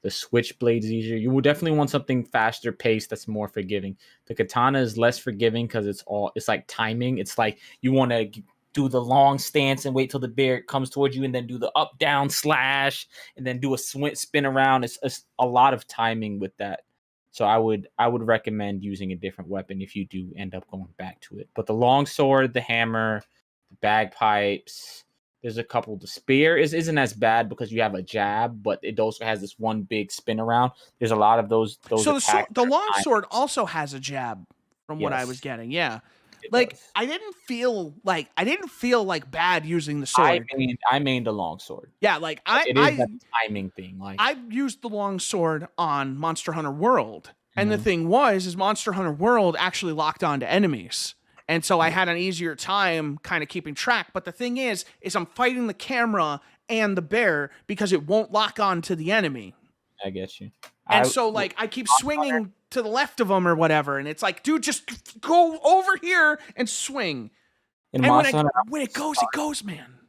Speaker 2: The switchblade is easier. You will definitely want something faster paced that's more forgiving. The katana is less forgiving because it's like timing. It's like you want to do the long stance and wait till the bear comes towards you and then do the up down slash and then do a spin around. It's a lot of timing with that. So I would recommend using a different weapon if you do end up going back to it. But the long sword, the hammer, the bagpipes, there's a couple. The spear isn't as bad because you have a jab, but it also has this one big spin around. There's a lot of those. So
Speaker 1: the long sword also has a jab, from what I was getting. Yeah, I didn't feel like bad using the sword.
Speaker 2: I mained the long sword.
Speaker 1: Yeah,
Speaker 2: it is that timing thing. Like
Speaker 1: I used the long sword on Monster Hunter World, and the thing is Monster Hunter World actually locked onto enemies. And so I had an easier time kind of keeping track. But the thing is I'm fighting the camera and the bear because it won't lock on to the enemy.
Speaker 2: I get you.
Speaker 1: And so I keep swinging to the left of them or whatever. And it's like, dude, just go over here and swing. And when it goes, man.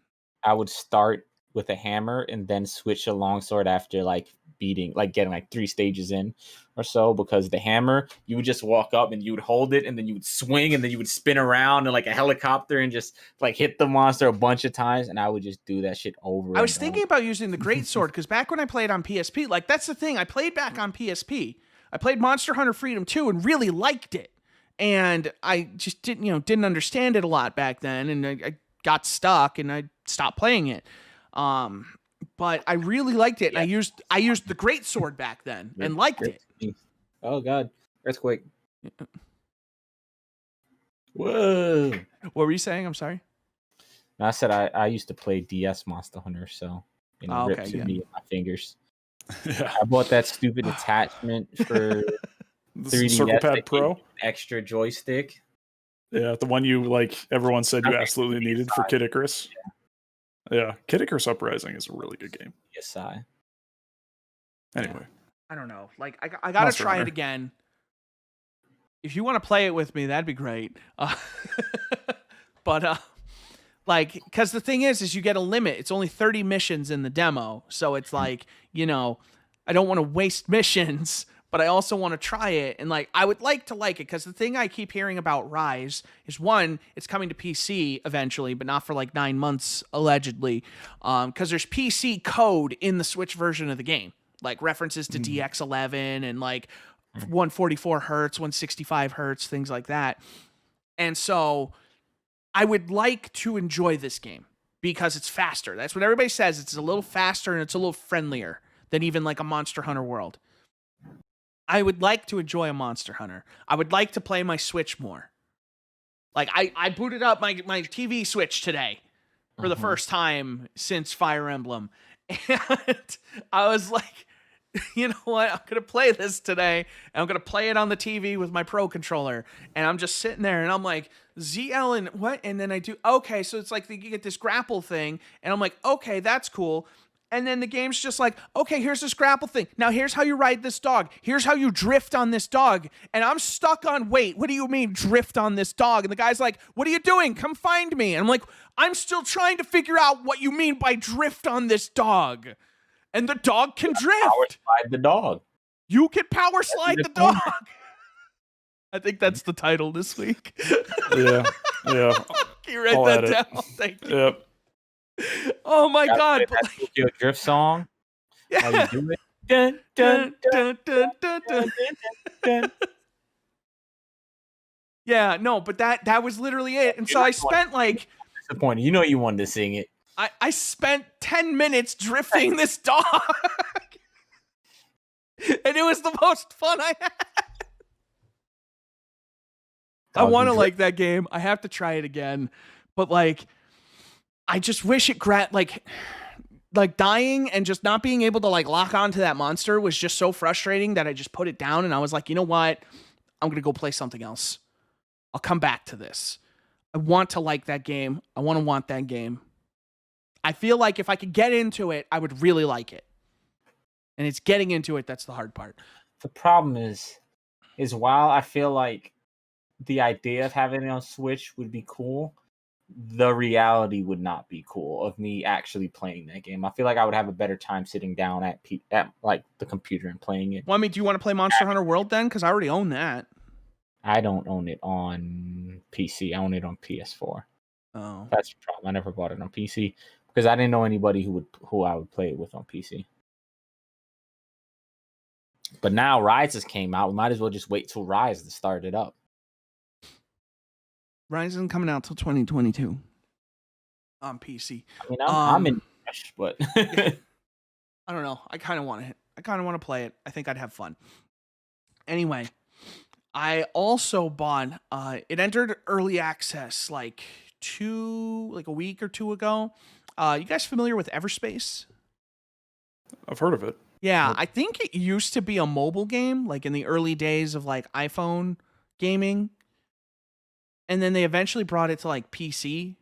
Speaker 2: I would start with a hammer and then switch a longsword after getting 3 stages in or so, because the hammer, you would just walk up and you would hold it and then you would swing and then you would spin around and like a helicopter and just hit the monster a bunch of times, and I would just do that shit over.
Speaker 1: I was thinking about using the great sword because back when I played on PSP, that's the thing, I played back on PSP. I played Monster Hunter Freedom 2 and really liked it, and I just didn't understand it a lot back then, and I got stuck and I stopped playing it. But I really liked it. And I used the great sword back then and liked it.
Speaker 2: Oh God, earthquake! Whoa!
Speaker 1: What were you saying? I'm sorry.
Speaker 2: No, I said I used to play DS Monster Hunter, so ripped to me my fingers. Yeah. I bought that stupid attachment for 3DS
Speaker 3: Circle Pad Pro
Speaker 2: extra joystick.
Speaker 3: Yeah, the one you everyone said you absolutely needed for Kid Icarus. Yeah, Kid Icarus Uprising is a really good game.
Speaker 2: Yes,
Speaker 3: Anyway.
Speaker 1: I don't know. I gotta try it again. If you want to play it with me, that'd be great. But because the thing is you get a limit. It's only 30 missions in the demo, so it's I don't want to waste missions, but I also want to try it, and I would like to like it because the thing I keep hearing about Rise is, one, it's coming to PC eventually, but not for 9 months allegedly, because there's PC code in the Switch version of the game. References to DX11 and 144 hertz, 165 hertz, things like that. And so I would like to enjoy this game because it's faster. That's what everybody says. It's a little faster and it's a little friendlier than even a Monster Hunter World. I would like to enjoy a Monster Hunter. I would like to play my Switch more. I booted up my TV Switch today for the first time since Fire Emblem. And I was like, you know what? I'm going to play this today, and I'm going to play it on the TV with my Pro Controller. And I'm just sitting there, and I'm like, ZL and what? And then I do, okay, so it's you get this grapple thing, and I'm like, okay, that's cool. And then the game's just okay, here's this grapple thing. Now here's how you ride this dog. Here's how you drift on this dog. And I'm stuck on, wait, what do you mean drift on this dog? And the guy's like, what are you doing? Come find me. And I'm like, I'm still trying to figure out what you mean by drift on this dog. And the dog can drift.
Speaker 2: Power slide the dog.
Speaker 1: You can power slide the dog. I think that's the title this week.
Speaker 3: Yeah. Can
Speaker 1: you write that down? Thank you.
Speaker 3: Yep.
Speaker 1: Oh my God!
Speaker 2: That's your drift song.
Speaker 1: Yeah.
Speaker 2: How you do it? Dun, dun, dun, dun, dun, dun, dun.
Speaker 1: Yeah, no, but that was literally it. And so I spent
Speaker 2: disappointed. You wanted to sing it.
Speaker 1: I spent 10 minutes drifting this dog. And it was the most fun I had. I want to like that game. I have to try it again. But I just wish it dying and just not being able to lock onto that monster was just so frustrating that I just put it down and I was like, you know what? I'm going to go play something else. I'll come back to this. I want to like that game. I want that game. I feel like if I could get into it, I would really like it. And it's getting into it that's the hard part.
Speaker 2: The problem is while I feel like the idea of having it on Switch would be cool, the reality would not be cool of me actually playing that game. I feel like I would have a better time sitting down at like the computer and playing it.
Speaker 1: Well, I mean, do you want to play Monster Hunter World then? Because I already own that.
Speaker 2: I don't own it on PC. I own it on PS4.
Speaker 1: Oh,
Speaker 2: That's the problem. I never bought it on PC because I didn't know anybody who I would play it with on PC. But now Rise has came out. We might as well just wait till Rise to start it up.
Speaker 1: Rise isn't coming out till 2022 on PC.
Speaker 2: I mean, I'm in rush, but
Speaker 1: I don't know. I kind of want to play it. I think I'd have fun. Anyway, I also bought. It entered early access like a week or two ago. You guys familiar with Everspace?
Speaker 3: I've heard of it.
Speaker 1: Yeah, I think it used to be a mobile game, like in the early days of like iPhone gaming. And then they eventually brought it to like PC.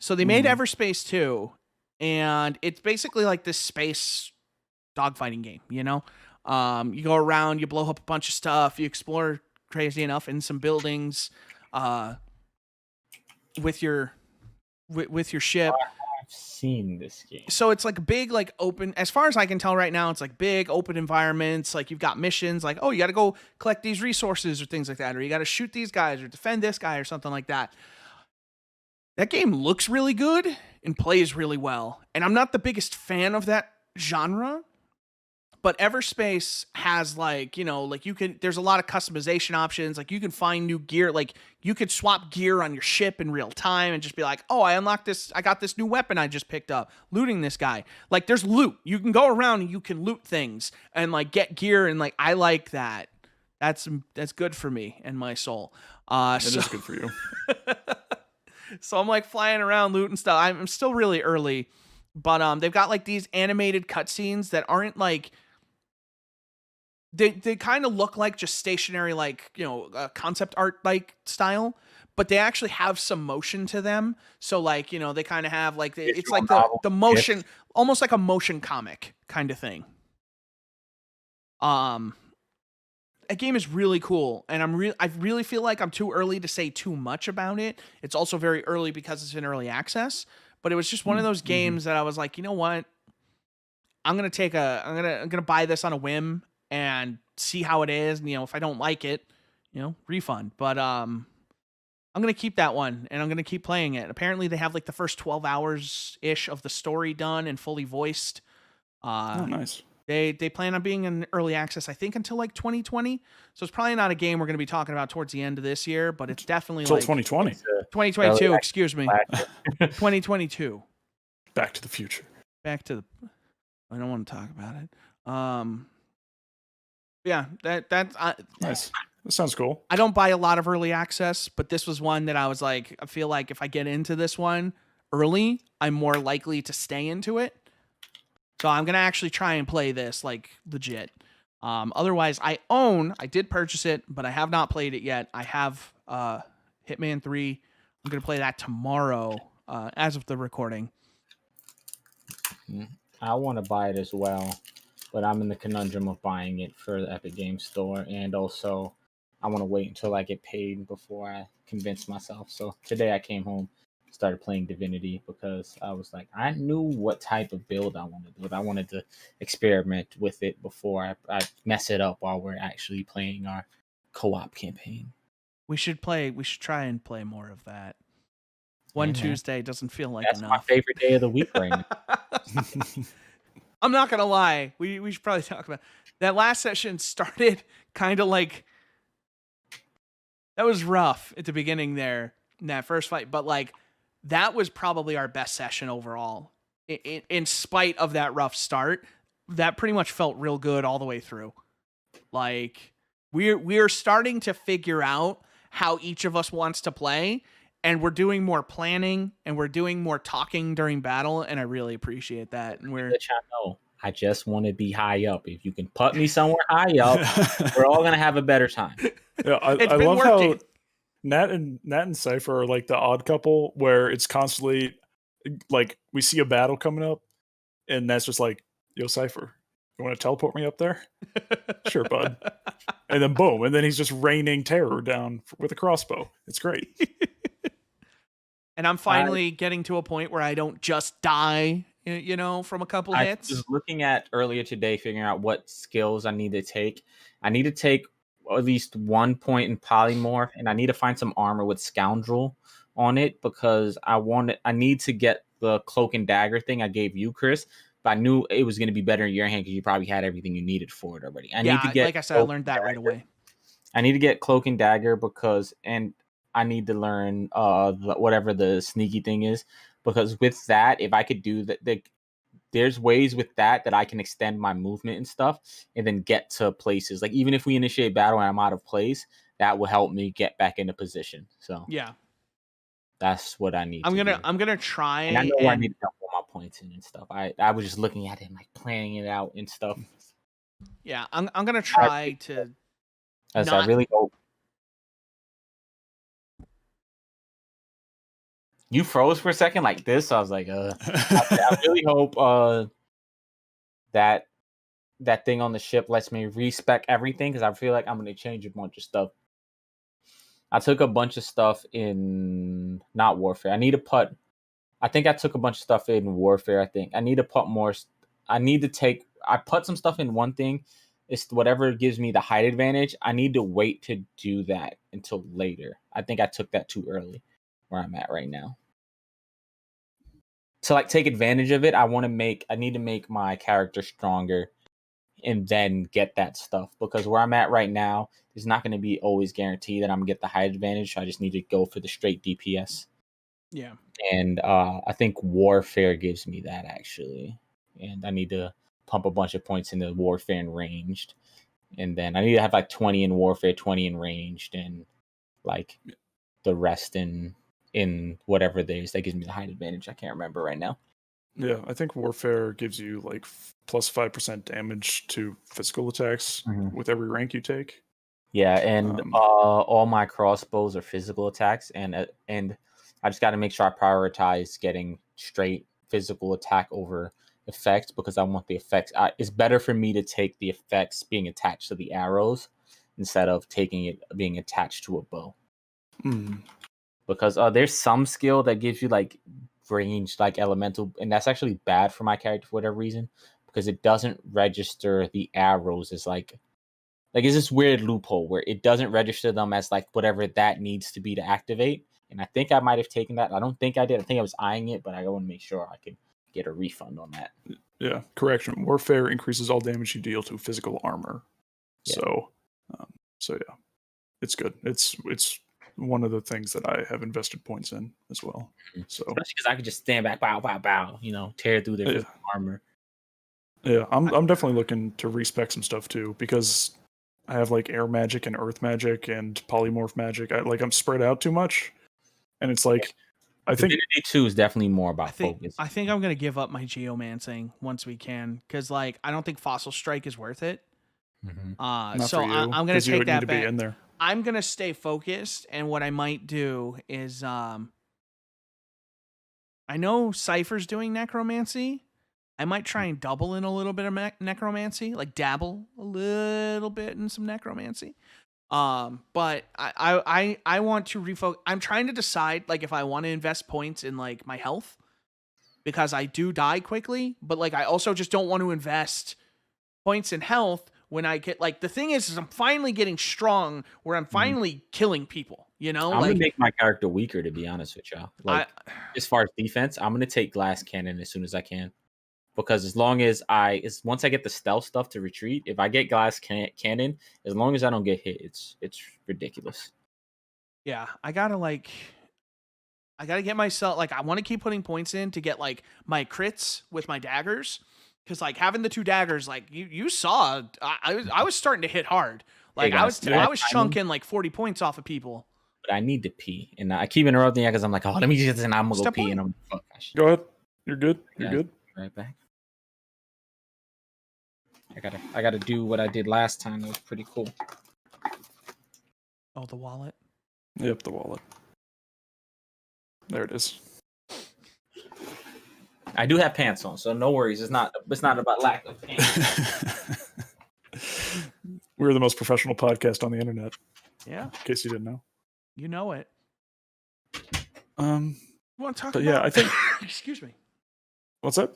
Speaker 1: So they made Everspace 2, and it's basically like this space dogfighting game, you know? You go around, you blow up a bunch of stuff, you explore crazy enough in some buildings with your ship.
Speaker 2: I've seen this game.
Speaker 1: So it's like big, like open, as far as I can tell right now, it's like big open environments. Like you've got missions like, oh, you got to go collect these resources or things like that, or you got to shoot these guys or defend this guy or something like that. That game looks really good and plays really well. And I'm not the biggest fan of that genre, but Everspace has like, you know, like there's a lot of customization options. Like you can find new gear. Like you could swap gear on your ship in real time and just be like, oh, I unlocked this. I got this new weapon I just picked up, looting this guy. Like there's loot. You can go around and you can loot things and like get gear. And like, I like that. That's good for me and my soul.
Speaker 3: It is good for you.
Speaker 1: So I'm like flying around looting stuff. I'm still really early, but they've got like these animated cutscenes that aren't like, they kind of look like just stationary, like, you know, concept art like style, but they actually have some motion to them. So like, you know, they kind of have like, it's like the motion, almost like a motion comic kind of thing. A game is really cool, and I really feel like I'm too early to say too much about it. It's also very early because it's in early access, but it was just one of those games that I was like, you know what? I'm gonna buy this on a whim and see how it is. And, you know, if I don't like it, you know, refund. But I'm gonna keep that one, and I'm gonna keep playing it. Apparently, they have like the first 12 hours ish of the story done and fully voiced.
Speaker 3: Oh, nice.
Speaker 1: They plan on being in early access, I think, until like 2020. So it's probably not a game we're going to be talking about towards the end of this year, but it's definitely
Speaker 3: Until
Speaker 1: like
Speaker 3: 2020.
Speaker 1: 2022. Excuse me, 2022.
Speaker 3: Back to the future.
Speaker 1: I don't want to talk about it. Yeah, that's
Speaker 3: nice. That sounds cool.
Speaker 1: I don't buy a lot of early access, but this was one that I was like, I feel like if I get into this one early, I'm more likely to stay into it. So I'm going to actually try and play this like legit. Otherwise, I did purchase it, but I have not played it yet. I have Hitman 3. I'm going to play that tomorrow as of the recording.
Speaker 2: I want to buy it as well, but I'm in the conundrum of buying it for the Epic Games Store, and also I want to wait until I get paid before I convince myself. So today I came home, started playing Divinity because I was like, I knew what type of build I wanted to do. I wanted to experiment with it before I mess it up while we're actually playing our co-op campaign.
Speaker 1: We should try and play more of that. One Tuesday doesn't feel like
Speaker 2: That's
Speaker 1: enough.
Speaker 2: my favorite day of the week right now.
Speaker 1: I'm not going to lie. We should probably talk about that. Last session started kind of like, that was rough at the beginning there in that first fight, but like, that was probably our best session overall. In spite of that rough start, that pretty much felt real good all the way through. Like we're starting to figure out how each of us wants to play, and we're doing more planning and we're doing more talking during battle, and I really appreciate that. And we're
Speaker 2: let y'all know, I just want to be high up. If you can put me somewhere high up, we're all gonna have a better time.
Speaker 3: Yeah, I love how Nat and Cypher are like the odd couple where it's constantly like we see a battle coming up, and that's just like, yo, Cypher, you want to teleport me up there? Sure, bud. And then boom, and then he's just raining terror down with a crossbow. It's great.
Speaker 1: And I'm finally getting to a point where I don't just die, from a couple
Speaker 2: I
Speaker 1: hits.
Speaker 2: was looking at earlier today, figuring out what skills I need to take. I need to take at least 1 point in polymorph, and I need to find some armor with scoundrel on it because I need to get the cloak and dagger thing I gave you, Chris. But I knew it was going to be better in your hand because you probably had everything you needed for it already. I need to get,
Speaker 1: like I said, I learned that right away.
Speaker 2: I need to get cloak and dagger and I need to learn whatever the sneaky thing is, because with that, if I could do that, there's ways with that I can extend my movement and stuff and then get to places. Like even if we initiate battle and I'm out of place, that will help me get back into position. So
Speaker 1: yeah,
Speaker 2: that's what I need.
Speaker 1: I'm gonna try.
Speaker 2: And I know where I need to dump all my points in and stuff. I was just looking at it and like planning it out and stuff.
Speaker 1: Yeah, I'm gonna try to.
Speaker 2: As I really hope. You froze for a second like this. So I was like, I really hope that thing on the ship lets me respec everything, because I feel like I'm going to change a bunch of stuff. I took a bunch of stuff in not warfare. I think I took a bunch of stuff in warfare. I think I need to put more. I put some stuff in one thing. It's whatever gives me the height advantage. I need to wait to do that until later. I think I took that too early where I'm at right now. To like take advantage of it, I need to make my character stronger and then get that stuff, because where I'm at right now is not going to be always guaranteed that I'm going to get the height advantage. So I just need to go for the straight DPS.
Speaker 1: Yeah.
Speaker 2: And I think warfare gives me that actually. And I need to pump a bunch of points into warfare and ranged. And then I need to have like 20 in warfare, 20 in ranged, and like the rest in whatever there is that gives me the height advantage. I can't remember right now.
Speaker 3: Yeah, I think warfare gives you like plus 5% damage to physical attacks with every rank you take.
Speaker 2: Yeah, and all my crossbows are physical attacks, and I just got to make sure I prioritize getting straight physical attack over effects, because I want the effects. It's better for me to take the effects being attached to the arrows instead of taking it being attached to a bow. Because there's some skill that gives you like range, like elemental, and that's actually bad for my character for whatever reason, because it doesn't register the arrows as like it's this weird loophole where it doesn't register them as like whatever that needs to be to activate. And I think I might have taken that. I don't think I did. I think I was eyeing it, but I want to make sure I can get a refund on that.
Speaker 3: Yeah, correction. Warfare increases all damage you deal to physical armor. Yeah. So yeah, it's good. It's one of the things that I have invested points in as well. So
Speaker 2: especially because I could just stand back, bow, bow, bow, tear through their armor.
Speaker 3: Yeah, I'm definitely looking to respec some stuff too, because I have like air magic and earth magic and polymorph magic. I'm spread out too much, and it's like I think
Speaker 2: Divinity 2 is definitely more about focus.
Speaker 1: I think I'm gonna give up my geomancing once we can, because I don't think Fossil Strike is worth it. So I'm gonna take that back.
Speaker 3: In there.
Speaker 1: I'm gonna stay focused, and what I might do is I know Cypher's doing necromancy. I might try and double in a little bit of necromancy, like dabble a little bit in some necromancy. But I want to refocus. I'm trying to decide if I want to invest points in my health, because I do die quickly, but I also just don't want to invest points in health when I get the thing is I'm finally getting strong where I'm finally killing people. I'm
Speaker 2: gonna make my character weaker, to be honest with y'all. As far as defense, I'm gonna take glass cannon as soon as I can. Because as long as once I get the stealth stuff to retreat, if I get glass cannon, as long as I don't get hit, it's ridiculous.
Speaker 1: Yeah, I gotta get myself I want to keep putting points in to get my crits with my daggers, because having the two daggers, you saw, I was starting to hit hard. I was chunking 40 points off of people.
Speaker 2: But I need to pee, and I keep interrupting you because I'm let me just, and I'm gonna go pee, and I'm fuck.
Speaker 3: Go ahead. You're good. You're good.
Speaker 2: Right back. I gotta do what I did last time. That was pretty cool.
Speaker 1: Oh, the wallet?
Speaker 3: Yep, the wallet. There it is.
Speaker 2: I do have pants on, so no worries. It's not about lack of pants.
Speaker 3: We're the most professional podcast on the internet.
Speaker 1: Yeah.
Speaker 3: In case you didn't know.
Speaker 1: You know it.
Speaker 3: You
Speaker 1: want to talk
Speaker 3: but
Speaker 1: about...
Speaker 3: yeah, I think...
Speaker 1: Excuse me.
Speaker 3: What's that?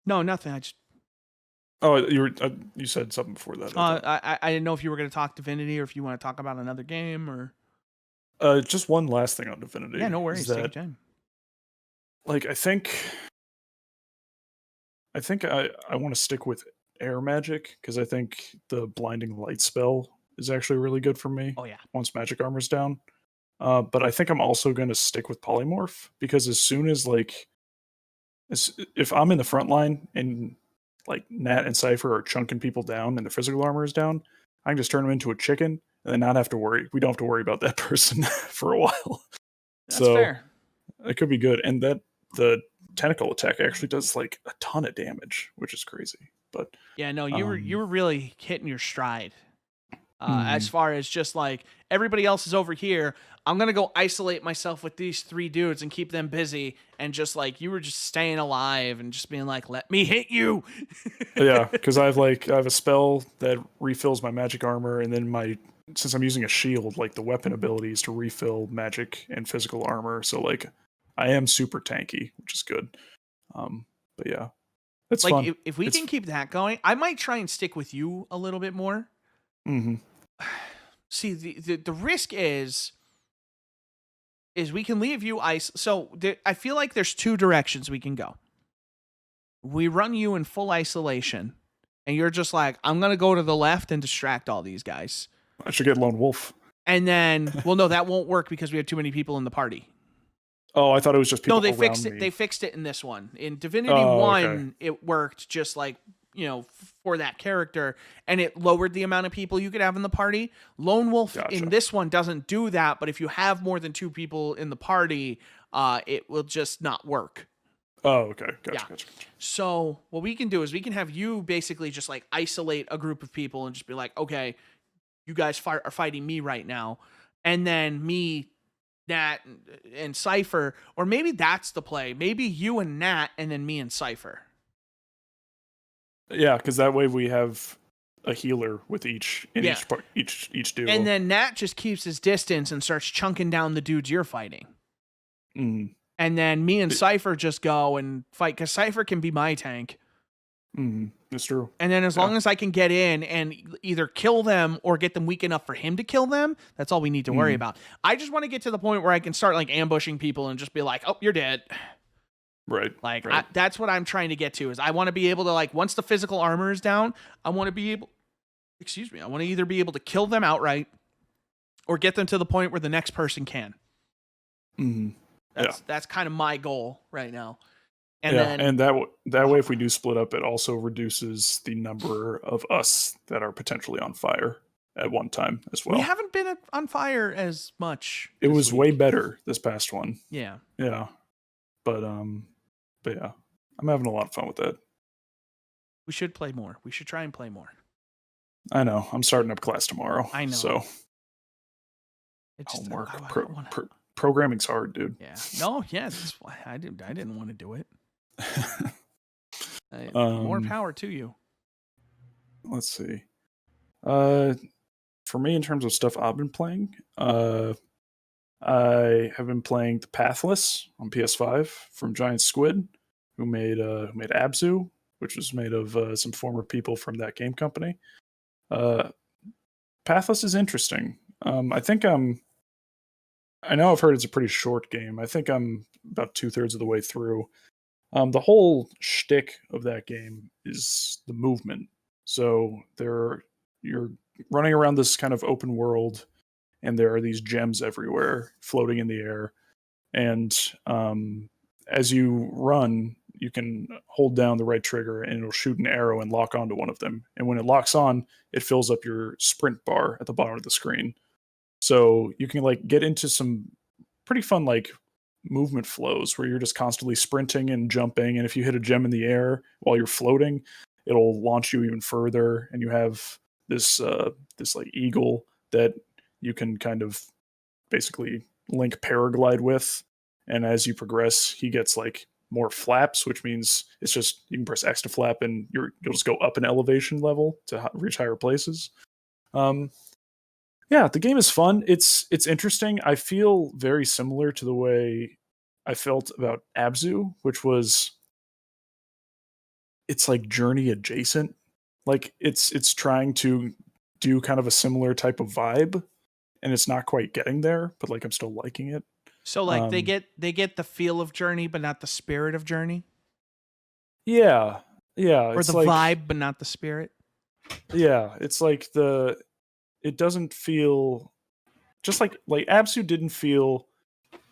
Speaker 1: No, nothing. I just...
Speaker 3: Oh, you said something before that.
Speaker 1: I didn't know if you were going to talk Divinity or if you want to talk about another game or...
Speaker 3: Just one last thing on Divinity.
Speaker 1: Yeah, no worries. Take your time.
Speaker 3: Like, I think I want to stick with air magic because I think the blinding light spell is actually really good for me.
Speaker 1: Oh yeah.
Speaker 3: Once magic armor's down. But I think I'm also going to stick with polymorph because as soon as if I'm in the front line and like Nat and Cypher are chunking people down and the physical armor is down, I can just turn them into a chicken and then not have to worry. We don't have to worry about that person for a while.
Speaker 1: That's fair.
Speaker 3: It could be good. And that the tentacle attack actually does like a ton of damage, which is crazy. But
Speaker 1: yeah, no, you were really hitting your stride. As far as just like everybody else is over here, I'm gonna go isolate myself with these 3 dudes and keep them busy, and just like you were just staying alive and just being like, "Let me hit you."
Speaker 3: Yeah, because I have a spell that refills my magic armor, and then since I'm using a shield, like the weapon ability is to refill magic and physical armor. So like I am super tanky, which is good. But yeah, it's
Speaker 1: like
Speaker 3: fun.
Speaker 1: If we can keep that going, I might try and stick with you a little bit more.
Speaker 3: Mm-hmm.
Speaker 1: See, the risk is we can leave you ice. So I feel like there's 2 directions we can go. We run you in full isolation, and you're just like, I'm gonna go to the left and distract all these guys.
Speaker 3: I should get Lone Wolf.
Speaker 1: And then, well, no, that won't work because we have too many people in the party.
Speaker 3: Oh, I thought it was just people.
Speaker 1: No, they
Speaker 3: around
Speaker 1: fixed it.
Speaker 3: me.
Speaker 1: They fixed it in this one. In Divinity 1, it worked just like, for that character, and it lowered the amount of people you could have in the party. Lone Wolf in this one doesn't do that, but if you have more than 2 people in the party, it will just not work.
Speaker 3: Oh, okay. Gotcha.
Speaker 1: So what we can do is we can have you basically just like isolate a group of people and just be like, okay, you guys are fighting me right now. And then me, Nat, and Cypher, or maybe that's the play. Maybe you and Nat, and then me and Cypher.
Speaker 3: Yeah, because that way we have a healer with each duo.
Speaker 1: And then Nat just keeps his distance and starts chunking down the dudes you're fighting.
Speaker 3: Mm.
Speaker 1: And then me and Cypher just go and fight, because Cypher can be my tank.
Speaker 3: That's true.
Speaker 1: And then as long as I can get in and either kill them or get them weak enough for him to kill them, that's all we need to worry about. I just want to get to the point where I can start like ambushing people and just be like, oh, you're dead.
Speaker 3: Right.
Speaker 1: Like that's what I'm trying to get to, is I want to be able to, like, once the physical armor is down, I want to be able, I want to either be able to kill them outright or get them to the point where the next person can. That's kind of my goal right now. And
Speaker 3: that way, if we do split up, it also reduces the number of us that are potentially on fire at one time as well.
Speaker 1: We haven't been on fire as much.
Speaker 3: It was way better this past one.
Speaker 1: Yeah.
Speaker 3: Yeah. But yeah, I'm having a lot of fun with that.
Speaker 1: We should play more. We should try and play more.
Speaker 3: I know. I'm starting up class tomorrow.
Speaker 1: I know.
Speaker 3: So
Speaker 1: it's just
Speaker 3: homework. Programming's hard, dude.
Speaker 1: Yeah. No. Yeah. That's why I didn't want to do it. More power to you.
Speaker 3: Let's see. For me, in terms of stuff I've been playing, I have been playing The Pathless on PS5 from Giant Squid, who made Abzu, which was made of some former people from that game company. Pathless is interesting. I know I've heard it's a pretty short game. I think I'm about 2/3 of the way through. The whole shtick of that game is the movement. So you're running around this kind of open world, and there are these gems everywhere floating in the air. And as you run, you can hold down the right trigger and it'll shoot an arrow and lock onto one of them. And when it locks on, it fills up your sprint bar at the bottom of the screen. So you can like get into some pretty fun like movement flows where you're just constantly sprinting and jumping. And if you hit a gem in the air while you're floating, it'll launch you even further. And you have this like eagle that you can kind of basically link paraglide with. And as you progress, he gets like more flaps, which means it's just you can press X to flap and you'll just go up an elevation level to reach higher places. Yeah, the game is fun. It's interesting. I feel very similar to the way I felt about Abzu, which was it's like Journey adjacent. Like it's trying to do kind of a similar type of vibe, and it's not quite getting there, but like I'm still liking it.
Speaker 1: So like they get the feel of Journey, but not the spirit of Journey,
Speaker 3: Yeah,
Speaker 1: or
Speaker 3: it's
Speaker 1: the
Speaker 3: like
Speaker 1: vibe, but not the spirit.
Speaker 3: yeah, it's like it doesn't feel just like Absu didn't feel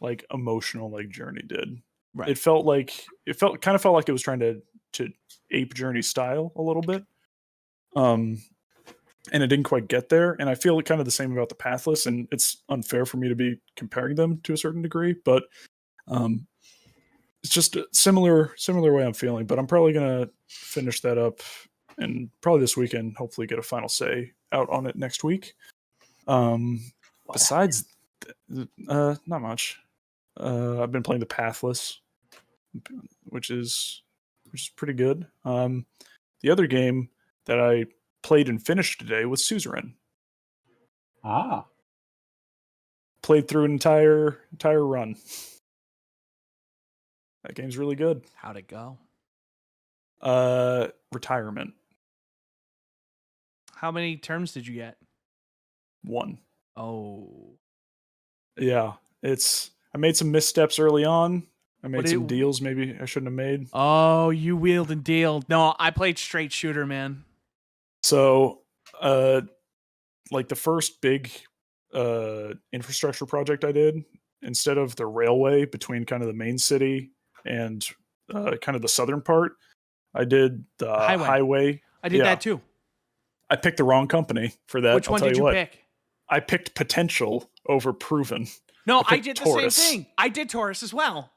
Speaker 3: like emotional like Journey did.
Speaker 1: Right.
Speaker 3: It kind of felt like it was trying to ape Journey style a little bit. And it didn't quite get there. And I feel kind of the same about the Pathless, and it's unfair for me to be comparing them to a certain degree, but it's just a similar way I'm feeling. But I'm probably gonna finish that up and probably this weekend, hopefully get a final say out on it next week. Besides not much. I've been playing the Pathless, which is pretty good. The other game that I played and finished today was Suzerain. Played through an entire run. That game's really good.
Speaker 1: How'd it go?
Speaker 3: Retirement.
Speaker 1: How many terms did you get?
Speaker 3: 1.
Speaker 1: Oh.
Speaker 3: Yeah, I made some missteps early on. I made some deals maybe I shouldn't have made.
Speaker 1: Oh, you wheeled and dealed. No, I played straight shooter, man.
Speaker 3: So, like the first big infrastructure project I did, instead of the railway between kind of the main city and kind of the southern part, I did the highway.
Speaker 1: I did that too.
Speaker 3: I picked the wrong company for that.
Speaker 1: Which one did you pick?
Speaker 3: I picked Potential over Proven.
Speaker 1: No, I did Taurus. The same thing. I did Taurus as well.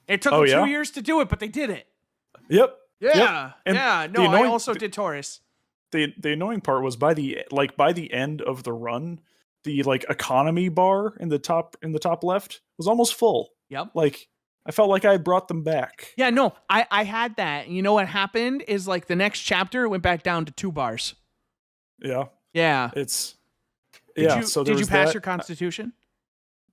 Speaker 1: It took them 2 years to do it, but they did it.
Speaker 3: Yep.
Speaker 1: Yeah.
Speaker 3: Yep.
Speaker 1: Yeah. No, I also did Taurus.
Speaker 3: The annoying part was by the end of the run, the like economy bar in the top left was almost full.
Speaker 1: Yep.
Speaker 3: Like I felt like I had brought them back.
Speaker 1: Yeah, no, I had that. And you know what happened is like the next chapter went back down to 2 bars.
Speaker 3: Yeah.
Speaker 1: Yeah. Did you pass your constitution?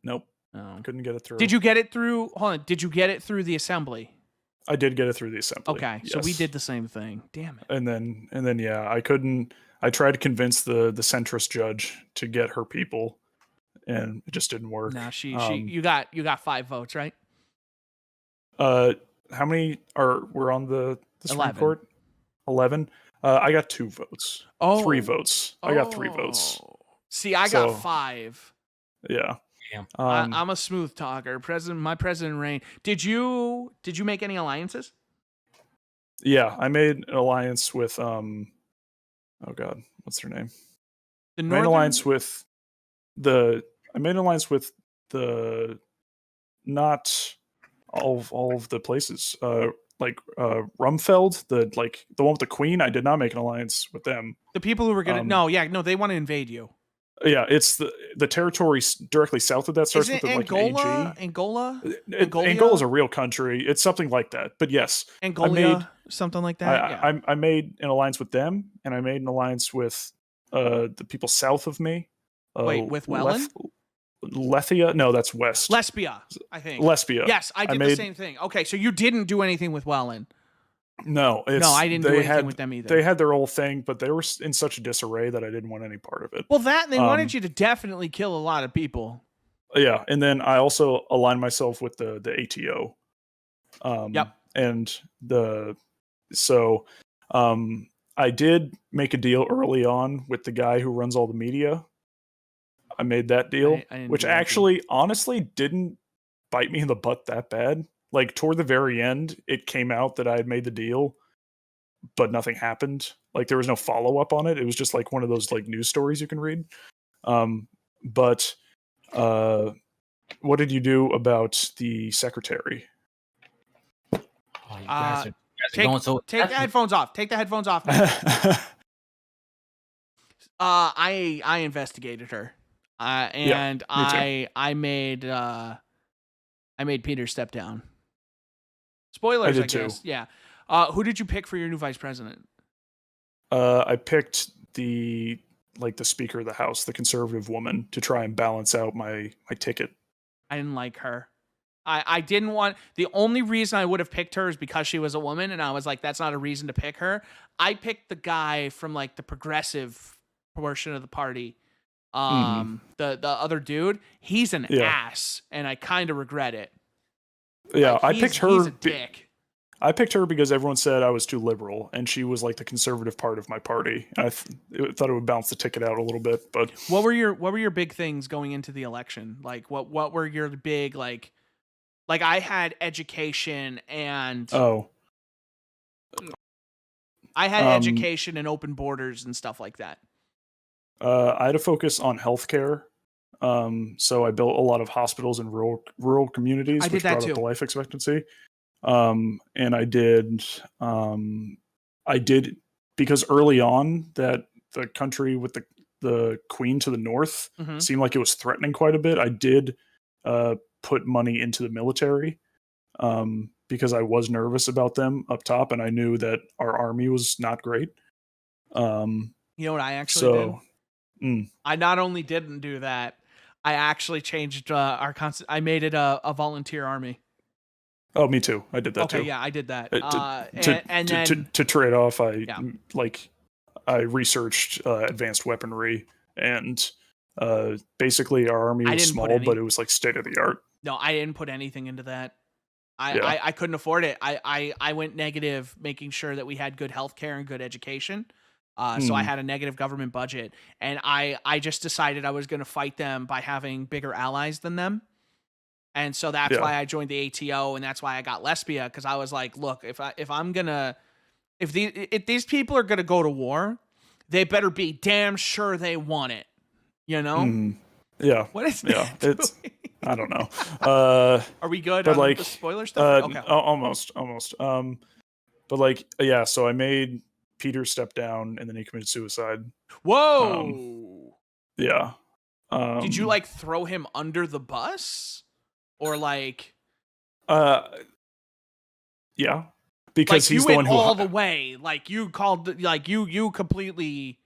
Speaker 3: Nope.
Speaker 1: Oh.
Speaker 3: Couldn't get it through.
Speaker 1: Did you get it through? Hold on. Did you get it through the assembly?
Speaker 3: I did get it through the assembly.
Speaker 1: Okay,
Speaker 3: yes.
Speaker 1: So we did the same thing. Damn it.
Speaker 3: And then yeah, I couldn't. I tried to convince the centrist judge to get her people, and it just didn't work.
Speaker 1: No, you got 5 votes, right?
Speaker 3: How many were on the Supreme
Speaker 1: 11.
Speaker 3: Court? 11. I got 2 votes.
Speaker 1: Oh,
Speaker 3: 3 votes. I got 3 votes.
Speaker 1: See, I got 5.
Speaker 3: Yeah.
Speaker 1: I'm a smooth talker. My president reign. Did you make any alliances?
Speaker 3: Yeah, I made an alliance with oh god, what's her name? I made an alliance with the not all of the places. Like Rumfeld, the one with the Queen. I did not make an alliance with them.
Speaker 1: The people who were gonna they want to invade you.
Speaker 3: Yeah, it's the territory directly south of that starts with
Speaker 1: Angola?
Speaker 3: AG.
Speaker 1: Angola's
Speaker 3: a real country. It's something like that. But yes,
Speaker 1: Angola, something like that.
Speaker 3: I made an alliance with them, and I made an alliance with the people south of me.
Speaker 1: Wait, with Welland?
Speaker 3: Lethia? No, that's west.
Speaker 1: Lesbia, I think.
Speaker 3: Lesbia.
Speaker 1: Yes, I did the same thing. Okay, so you didn't do anything with Welland.
Speaker 3: No,
Speaker 1: I didn't do anything with them either.
Speaker 3: They had their whole thing, but they were in such disarray that I didn't want any part of it.
Speaker 1: Well, they wanted you to definitely kill a lot of people.
Speaker 3: Yeah, and then I also aligned myself with the ATO.
Speaker 1: Yep.
Speaker 3: And I did make a deal early on with the guy who runs all the media. I made that deal, which actually, honestly, didn't bite me in the butt that bad. Like toward the very end, it came out that I had made the deal, but nothing happened. Like there was no follow up on it. It was just like one of those like news stories you can read. But what did you do about the secretary?
Speaker 2: Oh, you guys are going so.
Speaker 1: Take the headphones off. Take the headphones off. I investigated her, and I made Peter step down. Spoilers, I
Speaker 3: did too.
Speaker 1: guess. Yeah. Who did you pick for your new vice president?
Speaker 3: I picked the Speaker of the House, the conservative woman, to try and balance out my ticket.
Speaker 1: I didn't like her. I didn't want. The only reason I would have picked her is because she was a woman, and I was like, that's not a reason to pick her. I picked the guy from like the progressive portion of the party. The other dude, he's an ass, and I kind of regret it.
Speaker 3: Yeah,
Speaker 1: like,
Speaker 3: I picked her.
Speaker 1: He's a dick.
Speaker 3: I picked her because everyone said I was too liberal, and she was like the conservative part of my party. I thought it would balance the ticket out a little bit. But
Speaker 1: what were your big things going into the election? Like what were your big like I had education and I had education and open borders and stuff like that.
Speaker 3: I had to focus on healthcare. So I built a lot of hospitals in rural communities, which brought up the life expectancy. And I did because early on that the country with the queen to the north seemed like it was threatening quite a bit. I did put money into the military because I was nervous about them up top, and I knew that our army was not great.
Speaker 1: You know what I actually did? I not only didn't do that, I actually changed I made it a volunteer army.
Speaker 3: Oh, me too. I did that too.
Speaker 1: Okay, yeah, I did that.
Speaker 3: To trade off, I researched advanced weaponry, and basically our army was small, but it was like state of the art.
Speaker 1: No, I didn't put anything into that. I couldn't afford it. I went negative, making sure that we had good healthcare and good education. So I had a negative government budget, and I just decided I was going to fight them by having bigger allies than them. And so that's why I joined the ATO, and that's why I got Lesbia, because I was like, look, if these people are gonna go to war, they better be damn sure they want it. You know?
Speaker 3: Yeah.
Speaker 1: What is
Speaker 3: that? It's I don't know.
Speaker 1: Are we good on the spoiler stuff? Okay.
Speaker 3: Almost. But so I made Peter step down, and then he committed suicide.
Speaker 1: Whoa.
Speaker 3: Yeah.
Speaker 1: Did you throw him under the bus? Or
Speaker 3: yeah, because he's
Speaker 1: you
Speaker 3: the
Speaker 1: went
Speaker 3: one who
Speaker 1: all the way. You called, you completely.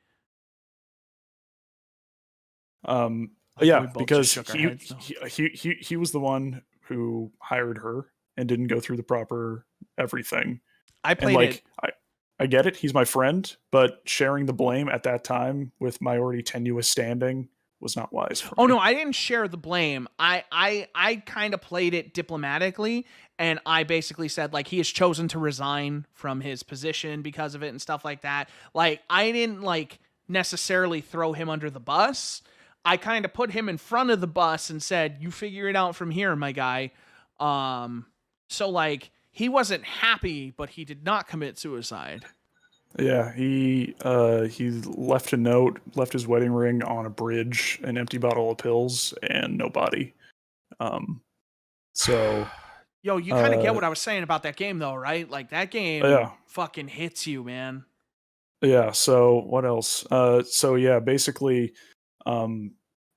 Speaker 3: Yeah, because he was the one who hired her and didn't go through the proper everything.
Speaker 1: I played it.
Speaker 3: I get it. He's my friend, but sharing the blame at that time with my already tenuous standing was not wise for me.
Speaker 1: No, I didn't share the blame. I kind of played it diplomatically, and I basically said he has chosen to resign from his position because of it and stuff like that. I didn't necessarily throw him under the bus. I kind of put him in front of the bus and said, "You figure it out from here, my guy." So he wasn't happy, but he did not commit suicide.
Speaker 3: Yeah, he left a note, left his wedding ring on a bridge, an empty bottle of pills, and no body. So,
Speaker 1: yo, you kind of get what I was saying about that game, though, right? That game fucking hits you, man.
Speaker 3: Yeah. So what else? Basically,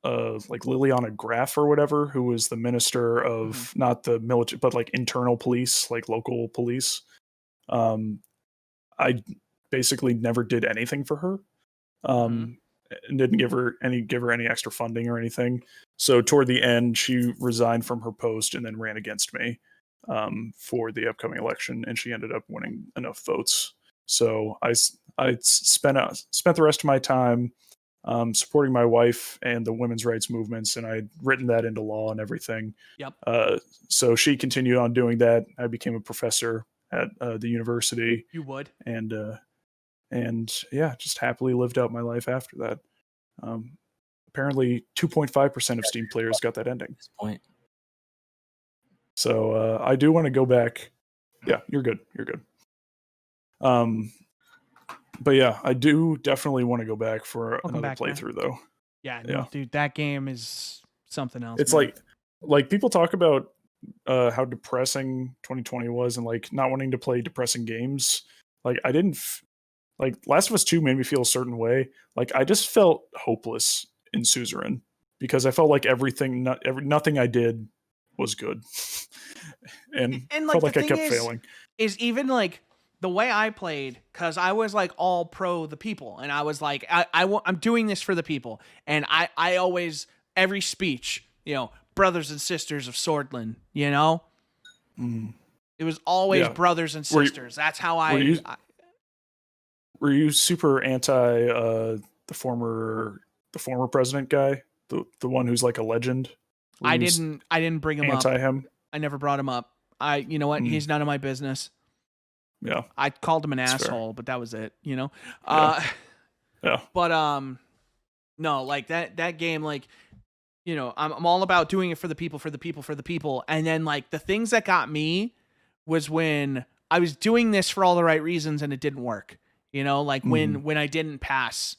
Speaker 3: Liliana Graf or whatever, who was the minister of not the military, but internal police, local police. I basically never did anything for her, and didn't give her any extra funding or anything. So toward the end, she resigned from her post and then ran against me for the upcoming election, and she ended up winning enough votes. So I spent the rest of my time supporting my wife and the women's rights movements, and I'd written that into law and everything.
Speaker 1: Yep.
Speaker 3: So she continued on doing that. I became a professor at the university.
Speaker 1: You would.
Speaker 3: And just happily lived out my life after that. Apparently 2.5% of Steam players got that ending.
Speaker 2: At this point.
Speaker 3: So I do want to go back. Yeah, you're good. But yeah, I do definitely want to go back for another playthrough, though.
Speaker 1: Yeah, no, dude, that game is something else.
Speaker 3: It's
Speaker 1: man.
Speaker 3: like people talk about how depressing 2020 was and not wanting to play depressing games. I didn't Last of Us 2 made me feel a certain way. I just felt hopeless in Suzerain because I felt like nothing I did was good, and
Speaker 1: And
Speaker 3: felt
Speaker 1: like
Speaker 3: like
Speaker 1: the
Speaker 3: I
Speaker 1: thing
Speaker 3: kept failing.
Speaker 1: is even like the way I played, because I was like all pro the people, and I was like, I'm doing this for the people, and I always, every speech, brothers and sisters of Sordland,
Speaker 3: Mm.
Speaker 1: it was always
Speaker 3: Yeah.
Speaker 1: brothers and
Speaker 3: Were you-
Speaker 1: sisters. That's how
Speaker 3: Were you super anti the former president guy, the one who's like a legend? Were
Speaker 1: I
Speaker 3: you
Speaker 1: didn't bring him up.
Speaker 3: anti him?
Speaker 1: I never brought him up. You know what?
Speaker 3: Mm.
Speaker 1: He's none of my business.
Speaker 3: Yeah,
Speaker 1: I called him an
Speaker 3: That's fair.
Speaker 1: asshole, but that was it,
Speaker 3: Yeah.
Speaker 1: But no, like that game, like, I'm all about doing it for the people. And then like the things that got me was when I was doing this for all the right reasons and it didn't work. Like when I didn't pass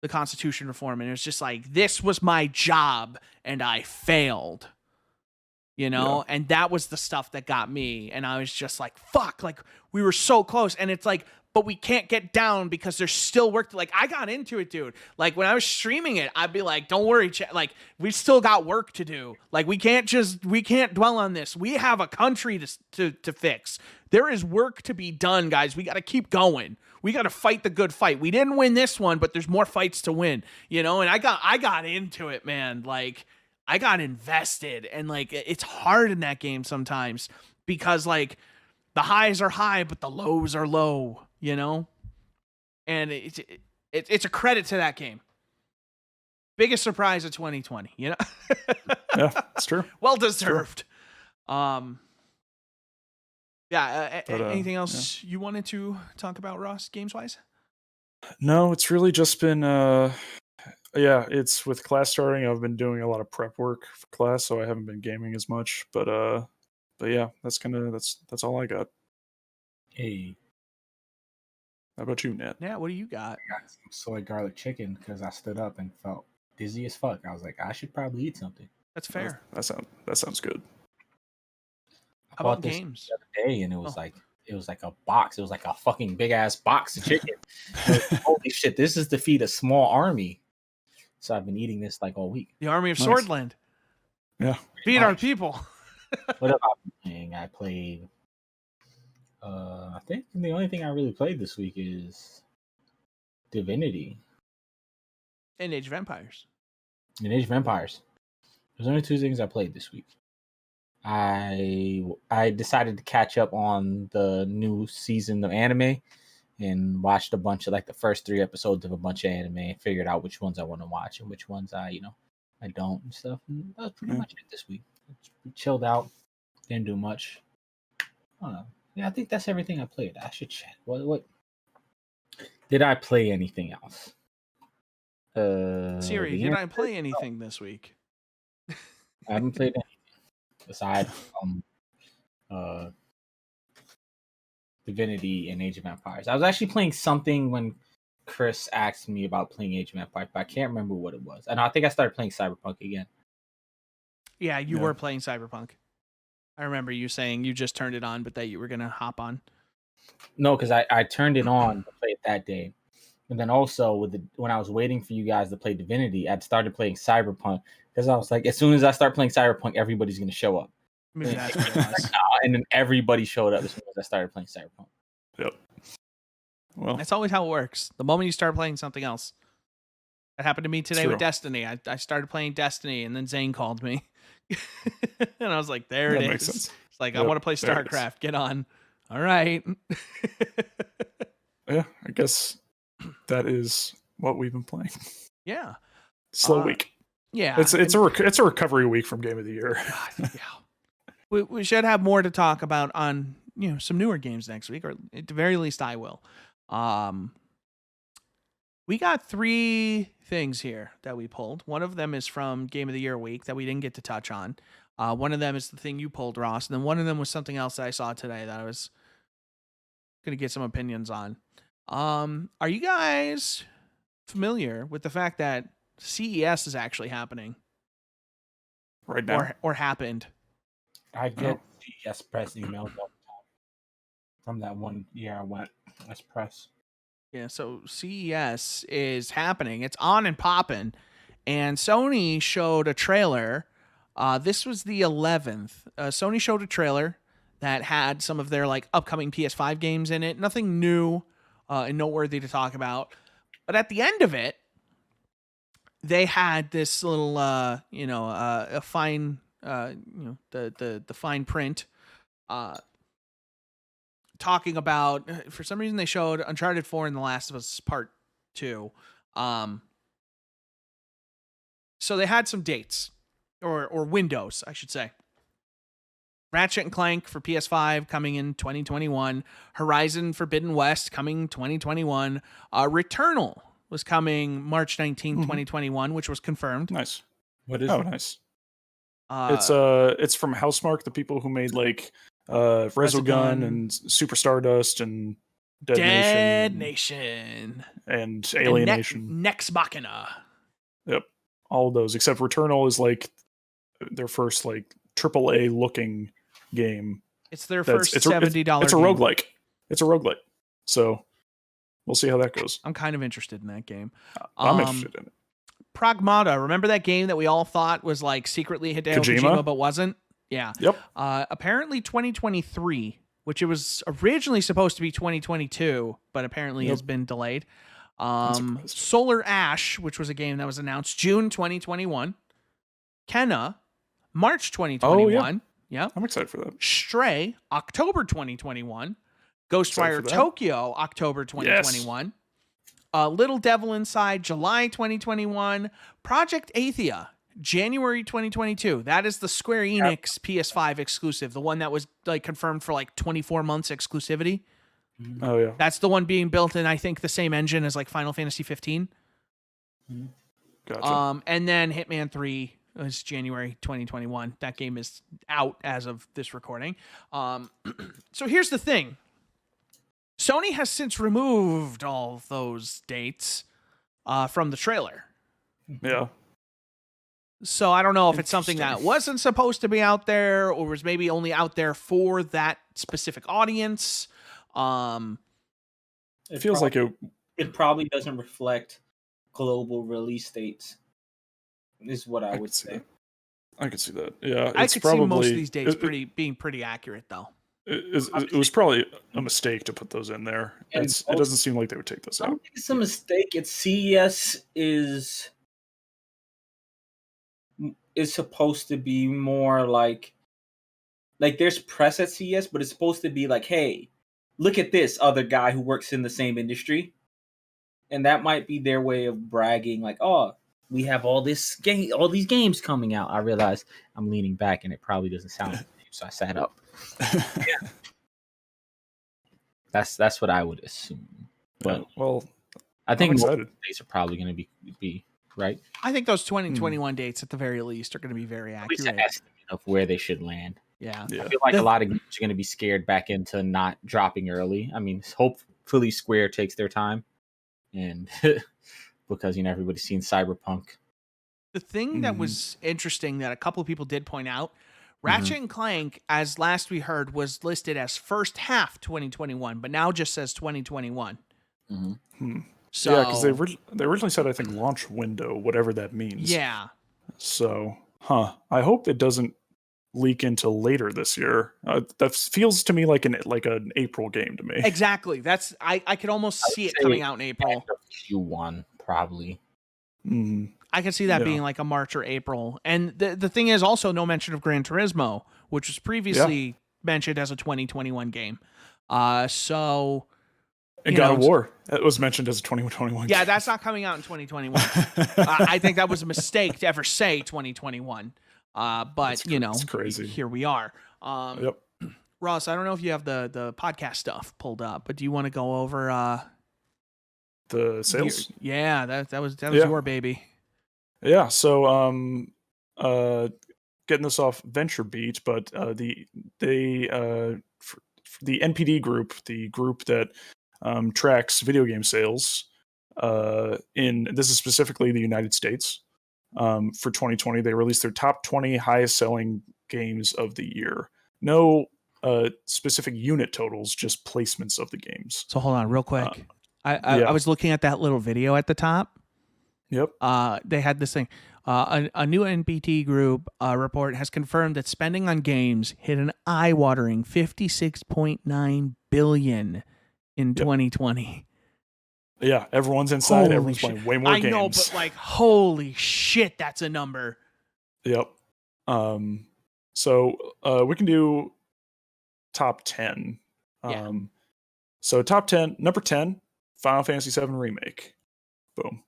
Speaker 1: the Constitution reform, and it was just like, this was my job and I failed. And that was the stuff that got me. And I was just like, fuck, like we were so close. And it's like, but we can't get down because there's still work to, like, I got into it, dude. Like when I was streaming it, I'd be like, don't worry, like we still got work to do. Like we can't dwell on this. We have a country to fix. There is work to be done, guys. We got to keep going. We got to fight the good fight. We didn't win this one, but there's more fights to win, and I got into it, man. Like, I got invested, and like it's hard in that game sometimes because like the highs are high but the lows are low, and it's a credit to that game. Biggest surprise of 2020,
Speaker 3: Yeah, it's true.
Speaker 1: Well deserved. Anything else you wanted to talk about, Ross, games wise?
Speaker 3: No, it's really just been it's with class starting. I've been doing a lot of prep work for class, so I haven't been gaming as much. But yeah, that's all I got.
Speaker 2: Hey,
Speaker 3: How about you, Nat?
Speaker 1: Yeah, what do you got?
Speaker 2: I got some soy garlic chicken because I stood up and felt dizzy as fuck. I was like, I should probably eat something.
Speaker 1: That's fair.
Speaker 3: That sounds good.
Speaker 2: I
Speaker 1: How
Speaker 2: bought
Speaker 1: about
Speaker 2: this
Speaker 1: games?
Speaker 2: the other day, and it was like a box. It was like a fucking big ass box of chicken. Holy shit! This is to feed a small army. So I've been eating this like all week.
Speaker 1: The Army of
Speaker 3: Nice.
Speaker 1: Sordland.
Speaker 3: Yeah.
Speaker 1: Feed our people.
Speaker 2: What have I been playing? I played. I think the only thing I really played this week is Divinity
Speaker 1: And Age of Empires.
Speaker 2: and Age of Empires. There's only two things I played this week. I decided to catch up on the new season of anime and watched a bunch of like the first 3 episodes of a bunch of anime and figured out which ones I want to watch and which ones I don't and stuff. And that was pretty much it this week. We chilled out, didn't do much. I don't know. Yeah, I think that's everything I played. I should check. What did I play anything else?
Speaker 1: Siri, did I play anything this week?
Speaker 2: I haven't played anything aside from Divinity and Age of Empires. I was actually playing something when Chris asked me about playing Age of Empires, but I can't remember what it was. And I think I started playing Cyberpunk again.
Speaker 1: Yeah, you were playing Cyberpunk. I remember you saying you just turned it on, but that you were going to hop on.
Speaker 2: No, because I turned it on to play it that day. And then also when I was waiting for you guys to play Divinity, I'd started playing Cyberpunk because I was like, as soon as I start playing Cyberpunk, everybody's going to show up.
Speaker 1: Maybe that's what it was.
Speaker 2: And then everybody showed up as soon as I started playing Cyberpunk.
Speaker 3: Yep. Well,
Speaker 1: That's always how it works. The moment you start playing something else. That happened to me today
Speaker 3: True.
Speaker 1: with Destiny. I started playing Destiny, and then Zane called me. And I was like, there
Speaker 3: that
Speaker 1: it
Speaker 3: makes
Speaker 1: is.
Speaker 3: sense.
Speaker 1: It's like, I
Speaker 3: Yep,
Speaker 1: want to play
Speaker 3: there it is.
Speaker 1: StarCraft. Get on. All right.
Speaker 3: Yeah, I guess that is what we've been playing.
Speaker 1: Yeah.
Speaker 3: Slow week.
Speaker 1: Yeah.
Speaker 3: It's a recovery week from Game of the Year.
Speaker 1: God, yeah. We should have more to talk about on some newer games next week, or at the very least I will. We got 3 things here that we pulled. One of them is from Game of the Year week that we didn't get to touch on. One of them is the thing you pulled, Ross, and then one of them was something else that I saw today that I was gonna get some opinions on. Are you guys familiar with the fact that CES is actually happening
Speaker 3: Right now.
Speaker 1: or happened?
Speaker 2: I get CES press emails all the time from that one year I went as press.
Speaker 1: Yeah, so CES is happening. It's on and popping. And Sony showed a trailer This was the 11th. Sony showed a trailer that had some of their like upcoming PS5 games in it. Nothing new and noteworthy to talk about. But at the end of it, they had this little, a fine, the fine print, talking about. For some reason, they showed Uncharted 4 and The Last of Us Part 2. So they had some dates or windows, I should say. Ratchet and Clank for PS5 coming in 2021. Horizon Forbidden West coming 2021. Returnal was coming March 19th, 2021, which was confirmed.
Speaker 3: Nice.
Speaker 2: What is
Speaker 3: Oh,
Speaker 2: it?
Speaker 3: nice. It's from Housemarque, the people who made like Resogun and Super Stardust and
Speaker 1: Dead Nation
Speaker 3: and Alienation.
Speaker 1: Nex Machina.
Speaker 3: Yep. All of those, except Returnal is like their first like AAA looking game.
Speaker 1: It's their first $70
Speaker 3: It's a roguelike. It's a roguelike. So we'll see how that goes.
Speaker 1: I'm kind of interested in that game.
Speaker 3: I'm interested in it.
Speaker 1: Pragmata, remember that game that we all thought was like secretly Hideo Kojima but wasn't? Yeah.
Speaker 3: Yep.
Speaker 1: Apparently 2023, which it was originally supposed to be 2022, but apparently has been delayed. Solar Ash, which was a game that was announced June 2021. Kenna, March 2021. Yeah.
Speaker 3: I'm excited for that.
Speaker 1: Stray, October 2021. Ghostwire Tokyo, October 2021. Little Devil Inside, July 2021. Project Athia, January 2022. That is the Square Enix PS5 exclusive, the one that was like confirmed for like 24 months exclusivity.
Speaker 3: Oh yeah.
Speaker 1: That's the one being built in, I think, the same engine as like Final Fantasy 15.
Speaker 3: Gotcha.
Speaker 1: And then Hitman 3 was January 2021. That game is out as of this recording. So here's the thing. Sony has since removed all of those dates from the trailer.
Speaker 3: Yeah.
Speaker 1: So I don't know if it's something that wasn't supposed to be out there or was maybe only out there for that specific audience.
Speaker 3: It feels like
Speaker 2: it probably doesn't reflect global release dates, is what I would say.
Speaker 3: I could see that. Yeah,
Speaker 1: I could see most of these dates being pretty accurate, though.
Speaker 3: It was probably a mistake to put those in there. It doesn't seem like they would take those out.
Speaker 2: I don't think it's a mistake. It's CES is supposed to be more like there's press at CES, but it's supposed to be like, hey, look at this other guy who works in the same industry. And that might be their way of bragging, like, oh, we have all these games coming out. I realize I'm leaning back and it probably doesn't sound the same, so I sat up. Yeah. That's what I would assume. But I think most dates are probably going to be right.
Speaker 1: I think those 2021 dates at the very least are going to be very accurate.
Speaker 2: At least an estimate of where they should land.
Speaker 1: Yeah.
Speaker 2: I feel like a lot of games are going to be scared back into not dropping early. I mean, hopefully Square takes their time, and because everybody's seen Cyberpunk.
Speaker 1: The thing that was interesting that a couple of people did point out, Ratchet and Clank, as last we heard, was listed as first half 2021, but now just says 2021. So,
Speaker 3: yeah, because they originally said, I think, launch window, whatever that means.
Speaker 1: Yeah.
Speaker 3: So, I hope it doesn't leak into later this year. That feels to me like an April game to me.
Speaker 1: Exactly. I could almost see it coming out in April.
Speaker 2: Q1 probably.
Speaker 1: I could see that being like a March or April. And the thing is also no mention of Gran Turismo, which was previously mentioned as a 2021 game. So.
Speaker 3: And God of War, that was mentioned as a 2021 game.
Speaker 1: Yeah, that's not coming out in 2021. I think that was a mistake to ever say 2021. But,
Speaker 3: it's crazy.
Speaker 1: Here we are.
Speaker 3: Yep.
Speaker 1: Ross, I don't know if you have the podcast stuff pulled up, but do you want to go over
Speaker 3: the sales?
Speaker 1: That was your baby.
Speaker 3: Yeah, so getting this off VentureBeat, but the NPD group, the group that tracks video game sales this is specifically the United States. For 2020, they released their top 20 highest selling games of the year. No specific unit totals, just placements of the games.
Speaker 1: So hold on real quick. I was looking at that little video at the top.
Speaker 3: Yep.
Speaker 1: They had this thing. A new NPT group report has confirmed that spending on games hit an eye-watering $56.9 billion in 2020.
Speaker 3: Yeah, everyone's inside.
Speaker 1: Holy
Speaker 3: Everyone's
Speaker 1: shit.
Speaker 3: playing way more
Speaker 1: I
Speaker 3: games.
Speaker 1: know, but like, holy shit, that's a number.
Speaker 3: Yep. So we can do top 10.
Speaker 1: Yeah.
Speaker 3: So top 10, number 10, Final Fantasy VII Remake. Boom.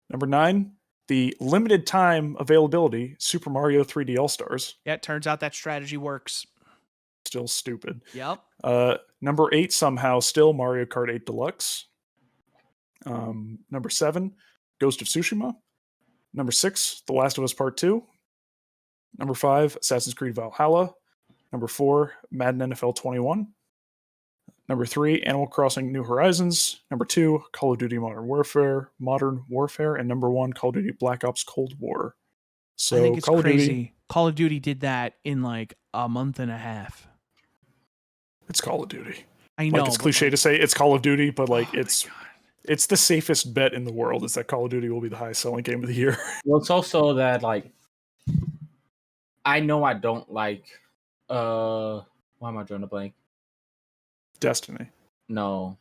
Speaker 3: Number 9, the limited time availability, Super Mario 3D All-Stars.
Speaker 1: Yeah, it turns out that strategy works.
Speaker 3: Still stupid.
Speaker 1: Yep.
Speaker 3: Number 8, somehow still Mario Kart 8 Deluxe. Number 7, Ghost of Tsushima. Number 6, The Last of Us Part 2. Number 5, Assassin's Creed Valhalla. Number 4, Madden NFL 21. Number 3, Animal Crossing New Horizons. Number 2, Call of Duty Modern Warfare. And number 1, Call of Duty Black Ops Cold War. So
Speaker 1: I think it's
Speaker 3: Call
Speaker 1: crazy.
Speaker 3: of Duty,
Speaker 1: Call of Duty did that in like a month and a half.
Speaker 3: it's Call of Duty.
Speaker 1: I know.
Speaker 3: Like, it's cliche to say it's Call of Duty, but like
Speaker 1: Oh
Speaker 3: it's the safest bet in the world is that Call of Duty will be the highest selling game of the year.
Speaker 2: Well, it's also that like I know I don't like why am I drawing a blank?
Speaker 3: Destiny.
Speaker 2: No.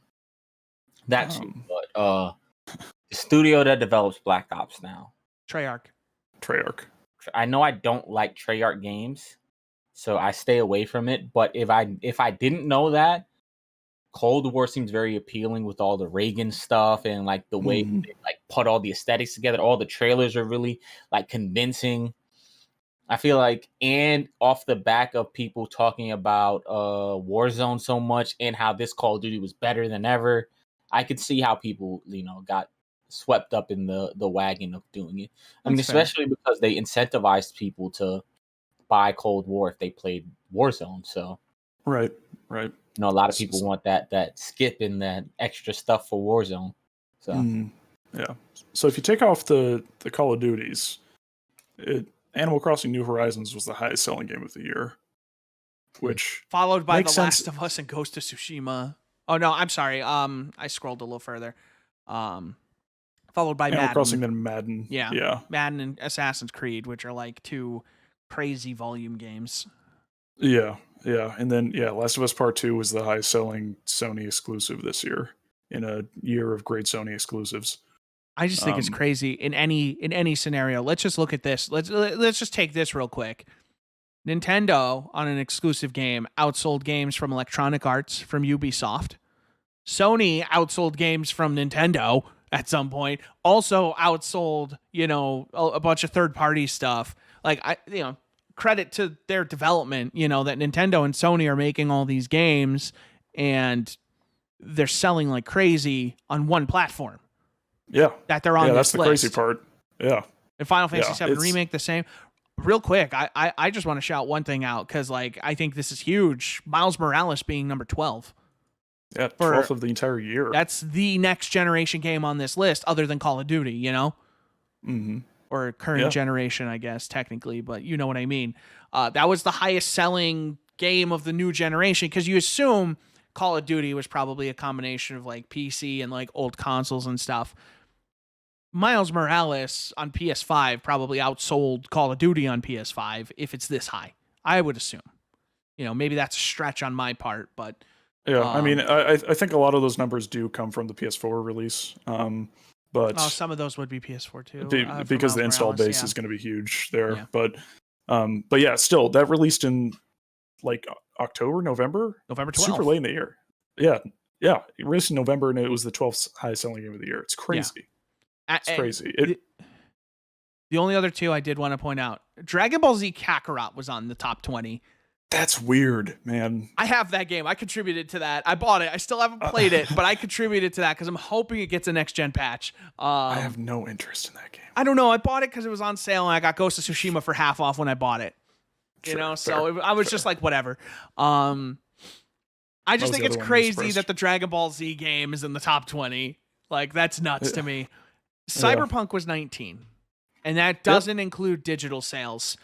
Speaker 2: That's but the studio that develops Black Ops now.
Speaker 1: Treyarch.
Speaker 3: Treyarch.
Speaker 2: I know I don't like Treyarch games, so I stay away from it. But if I didn't know that, Cold War seems very appealing with all the Reagan stuff and like the way they like put all the aesthetics together. All the trailers are really like convincing. I feel like, and off the back of people talking about Warzone so much and how this Call of Duty was better than ever, I could see how people, got swept up in the wagon of doing it. I mean,
Speaker 1: That's fair.
Speaker 2: especially because they incentivized people to buy Cold War if they played Warzone. So,
Speaker 3: Right.
Speaker 2: a lot of people want that skip and that extra stuff for Warzone. So,
Speaker 3: yeah. So if you take off the Call of Duties, Animal Crossing New Horizons was the highest selling game of the year, which
Speaker 1: Followed by The
Speaker 3: makes sense.
Speaker 1: Last of Us and Ghost of Tsushima. Oh no, I'm sorry. I scrolled a little further. Followed by
Speaker 3: Animal
Speaker 1: Madden.
Speaker 3: Crossing, then Madden.
Speaker 1: Yeah. Madden and Assassin's Creed, which are like two crazy volume games.
Speaker 3: Yeah. And then, Last of Us Part 2 was the highest selling Sony exclusive this year in a year of great Sony exclusives.
Speaker 1: I just think it's crazy in any scenario. Let's just look at this. Let's just take this real quick. Nintendo on an exclusive game outsold games from Electronic Arts, from Ubisoft. Sony outsold games from Nintendo at some point. Also outsold, a bunch of third-party stuff. Like credit to their development, that Nintendo and Sony are making all these games and they're selling like crazy on one platform.
Speaker 3: Yeah.
Speaker 1: That they're on
Speaker 3: Yeah,
Speaker 1: this
Speaker 3: that's the
Speaker 1: list.
Speaker 3: crazy part. Yeah.
Speaker 1: And Final Fantasy VII
Speaker 3: it's-
Speaker 1: Remake the same. Real quick, I just want to shout one thing out because I think this is huge. Miles Morales being number 12.
Speaker 3: Yeah, 12th of the entire year.
Speaker 1: That's the next generation game on this list, other than Call of Duty,
Speaker 3: Mm-hmm.
Speaker 1: or current generation, I guess technically, but you know what I mean. That was the highest selling game of the new generation because you assume Call of Duty was probably a combination of like PC and like old consoles and stuff. Miles Morales on PS5 probably outsold Call of Duty on PS5 if it's this high. I would assume. Maybe that's a stretch on my part, but
Speaker 3: yeah. I mean, I think a lot of those numbers do come from the PS4 release. But
Speaker 1: some of those would be PS4 too,
Speaker 3: because the
Speaker 1: Miles
Speaker 3: install
Speaker 1: Morales,
Speaker 3: base is going to be huge there.
Speaker 1: Yeah.
Speaker 3: But yeah, still that released in like October, November
Speaker 1: 12th.
Speaker 3: super late in the year. Yeah. It released in November and it was the 12th highest selling game of the year. It's crazy. It's crazy.
Speaker 1: The only other two I did want to point out, Dragon Ball Z Kakarot was on the top 20.
Speaker 3: That's weird, man.
Speaker 1: I have that game. I contributed to that. I bought it. I still haven't played it, but I contributed to that because I'm hoping it gets a next gen patch.
Speaker 3: I have no interest in that game.
Speaker 1: I don't know. I bought it because it was on sale and I got Ghost of Tsushima for half off when I bought it. I was just like, whatever. I just think it's crazy that the Dragon Ball Z game is in the top 20. Like, that's nuts to me. Cyberpunk was 19, and that doesn't include digital sales.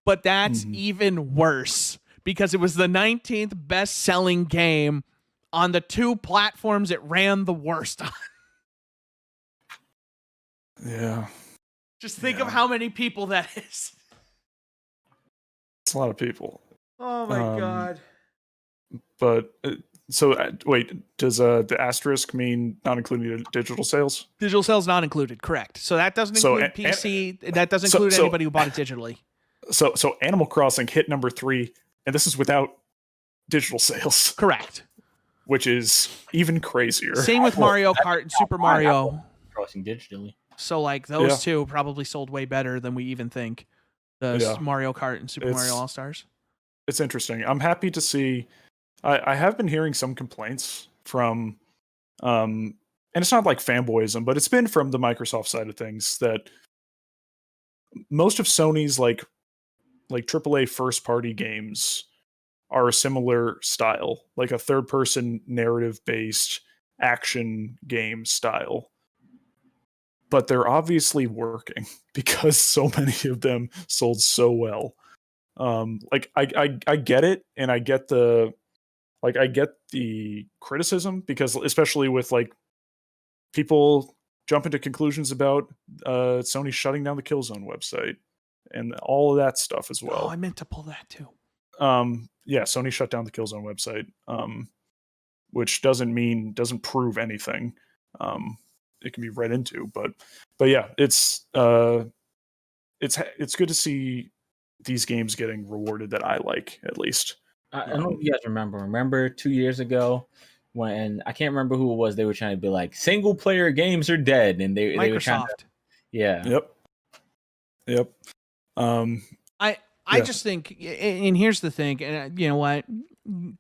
Speaker 1: But that's even worse because it was the 19th best-selling game on the two platforms it ran the worst on.
Speaker 3: Yeah.
Speaker 1: Just think
Speaker 3: Yeah.
Speaker 1: of how many people that is.
Speaker 3: It's a lot of people.
Speaker 1: Oh my god.
Speaker 3: But wait, does the asterisk mean not including the digital sales?
Speaker 1: Digital sales not included, correct. So that doesn't
Speaker 3: So,
Speaker 1: include PC. That doesn't
Speaker 3: so-
Speaker 1: include
Speaker 3: so-
Speaker 1: anybody who bought it digitally.
Speaker 3: So Animal Crossing hit number 3, and this is without digital sales,
Speaker 1: Correct.
Speaker 3: which is even crazier.
Speaker 1: Same with Mario Kart and Super Mario.
Speaker 2: Crossing digitally.
Speaker 1: So like those
Speaker 3: Yeah.
Speaker 1: two probably sold way better than we even think. The
Speaker 3: Yeah.
Speaker 1: Mario Kart and Super Mario All Stars.
Speaker 3: It's interesting. I'm happy to see. I have been hearing some complaints from, and it's not like fanboyism, but it's been from the Microsoft side of things that most of Sony's like AAA first party games are a similar style, like a third person narrative based action game style. But they're obviously working because so many of them sold so well. Like I get it, and I get the criticism, because especially with like people jumping to conclusions about Sony shutting down the Killzone website and all of that stuff as well.
Speaker 1: Oh, I meant to pull that too.
Speaker 3: Yeah, Sony shut down the Killzone website, which doesn't prove anything. It can be read into, but yeah, it's good to see these games getting rewarded that I like, at least.
Speaker 2: I don't know if you guys remember. Remember 2 years ago when I can't remember who it was. They were trying to be like single player games are dead, and they were trying to,
Speaker 1: Microsoft.
Speaker 2: yeah.
Speaker 3: Yep.
Speaker 1: I just think, and here's the thing, and you know what?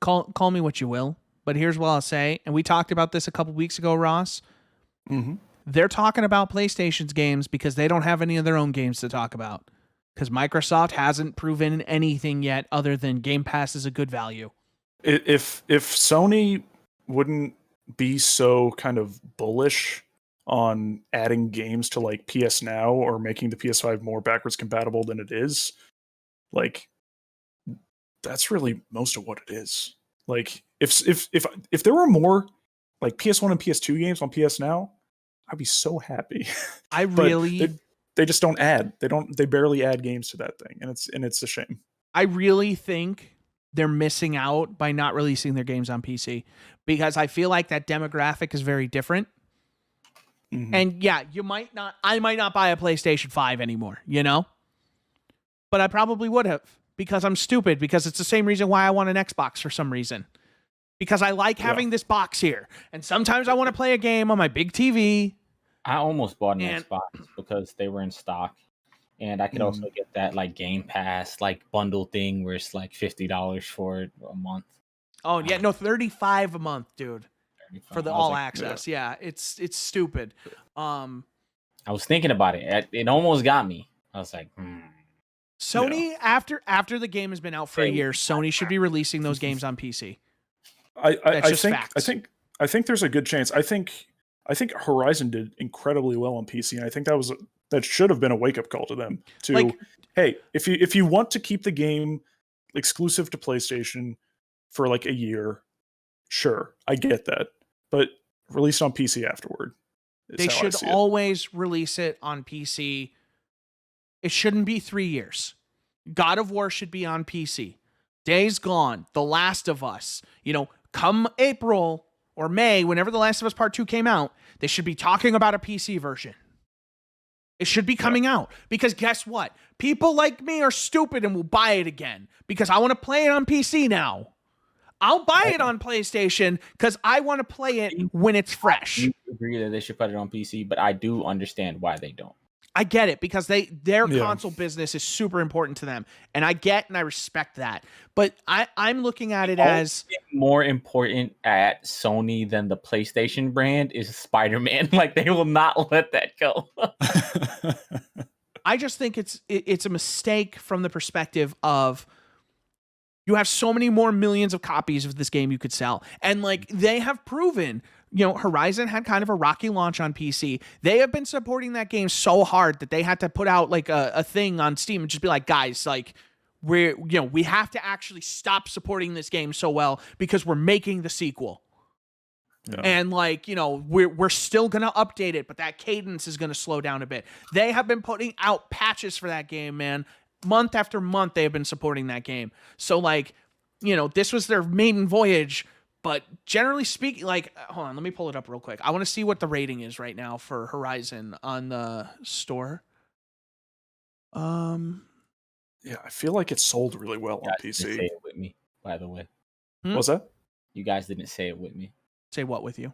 Speaker 1: Call me what you will, but here's what I'll say. And we talked about this a couple weeks ago, Ross.
Speaker 3: Mm-hmm.
Speaker 1: They're talking about PlayStation's games because they don't have any of their own games to talk about. Because Microsoft hasn't proven anything yet other than Game Pass is a good value.
Speaker 3: If Sony wouldn't be so kind of bullish on adding games to like PS Now or making the PS5 more backwards compatible than it is, like that's really most of what it is. Like if there were more like PS1 and PS2 games on PS Now, I'd be so happy.
Speaker 1: I really
Speaker 3: they just don't add. They barely add games to that thing, and it's a shame.
Speaker 1: I really think they're missing out by not releasing their games on PC, because I feel like that demographic is very different.
Speaker 3: Mm-hmm.
Speaker 1: And yeah, I might not buy a PlayStation 5 anymore, you know? But I probably would have, because I'm stupid, because it's the same reason why I want an Xbox for some reason. Because I like having this box here. And sometimes I want to play a game on my big TV.
Speaker 2: I almost bought an Xbox because they were in stock. And I could also get that like Game Pass like bundle thing where it's like $50 for a month.
Speaker 1: Oh yeah, no, $35 a month, dude. For the all
Speaker 2: like,
Speaker 1: access. Yeah, it's stupid.
Speaker 2: I was thinking about it. It almost got me. I was like,
Speaker 1: Sony, after the game has been out for a year, Sony should be releasing those games on PC.
Speaker 3: I think there's a good chance. I think Horizon did incredibly well on PC, and I think that should have been a wake up call to them. Hey, if you want to keep the game exclusive to PlayStation for like a year, sure, I get that, but release it on PC afterward.
Speaker 1: They should always release it on PC. It shouldn't be 3 years. God of War should be on PC. Days Gone, The Last of Us, come April or May, whenever The Last of Us Part 2 came out, they should be talking about a PC version. It should be coming out, because guess what? People like me are stupid and will buy it again because I want to play it on PC now. I'll buy it on PlayStation because I want to play it when it's fresh.
Speaker 2: I agree that they should put it on PC, but I do understand why they don't.
Speaker 1: I get it, because their console business is super important to them, and I get and I respect that. But I'm looking at it as
Speaker 2: more important at Sony than the PlayStation brand is Spider-Man. Like, they will not let that go.
Speaker 1: I just think it's a mistake from the perspective of you have so many more millions of copies of this game you could sell, and like they have proven. Horizon had kind of a rocky launch on PC. They have been supporting that game so hard that they had to put out like a thing on Steam and just be like, guys, like we have to actually stop supporting this game so well because we're making the sequel.
Speaker 3: Yeah.
Speaker 1: And like, we're still going to update it, but that cadence is going to slow down a bit. They have been putting out patches for that game, man. Month after month, they have been supporting that game. So like, this was their maiden voyage, but generally speaking, like, hold on, let me pull it up real quick. I want to see what the rating is right now for Horizon on the store.
Speaker 3: Yeah, I feel like it sold really well on
Speaker 2: You guys didn't say
Speaker 3: PC.
Speaker 2: it with me, by the way.
Speaker 3: What's that?
Speaker 2: You guys didn't say it with me.
Speaker 1: Say what with you?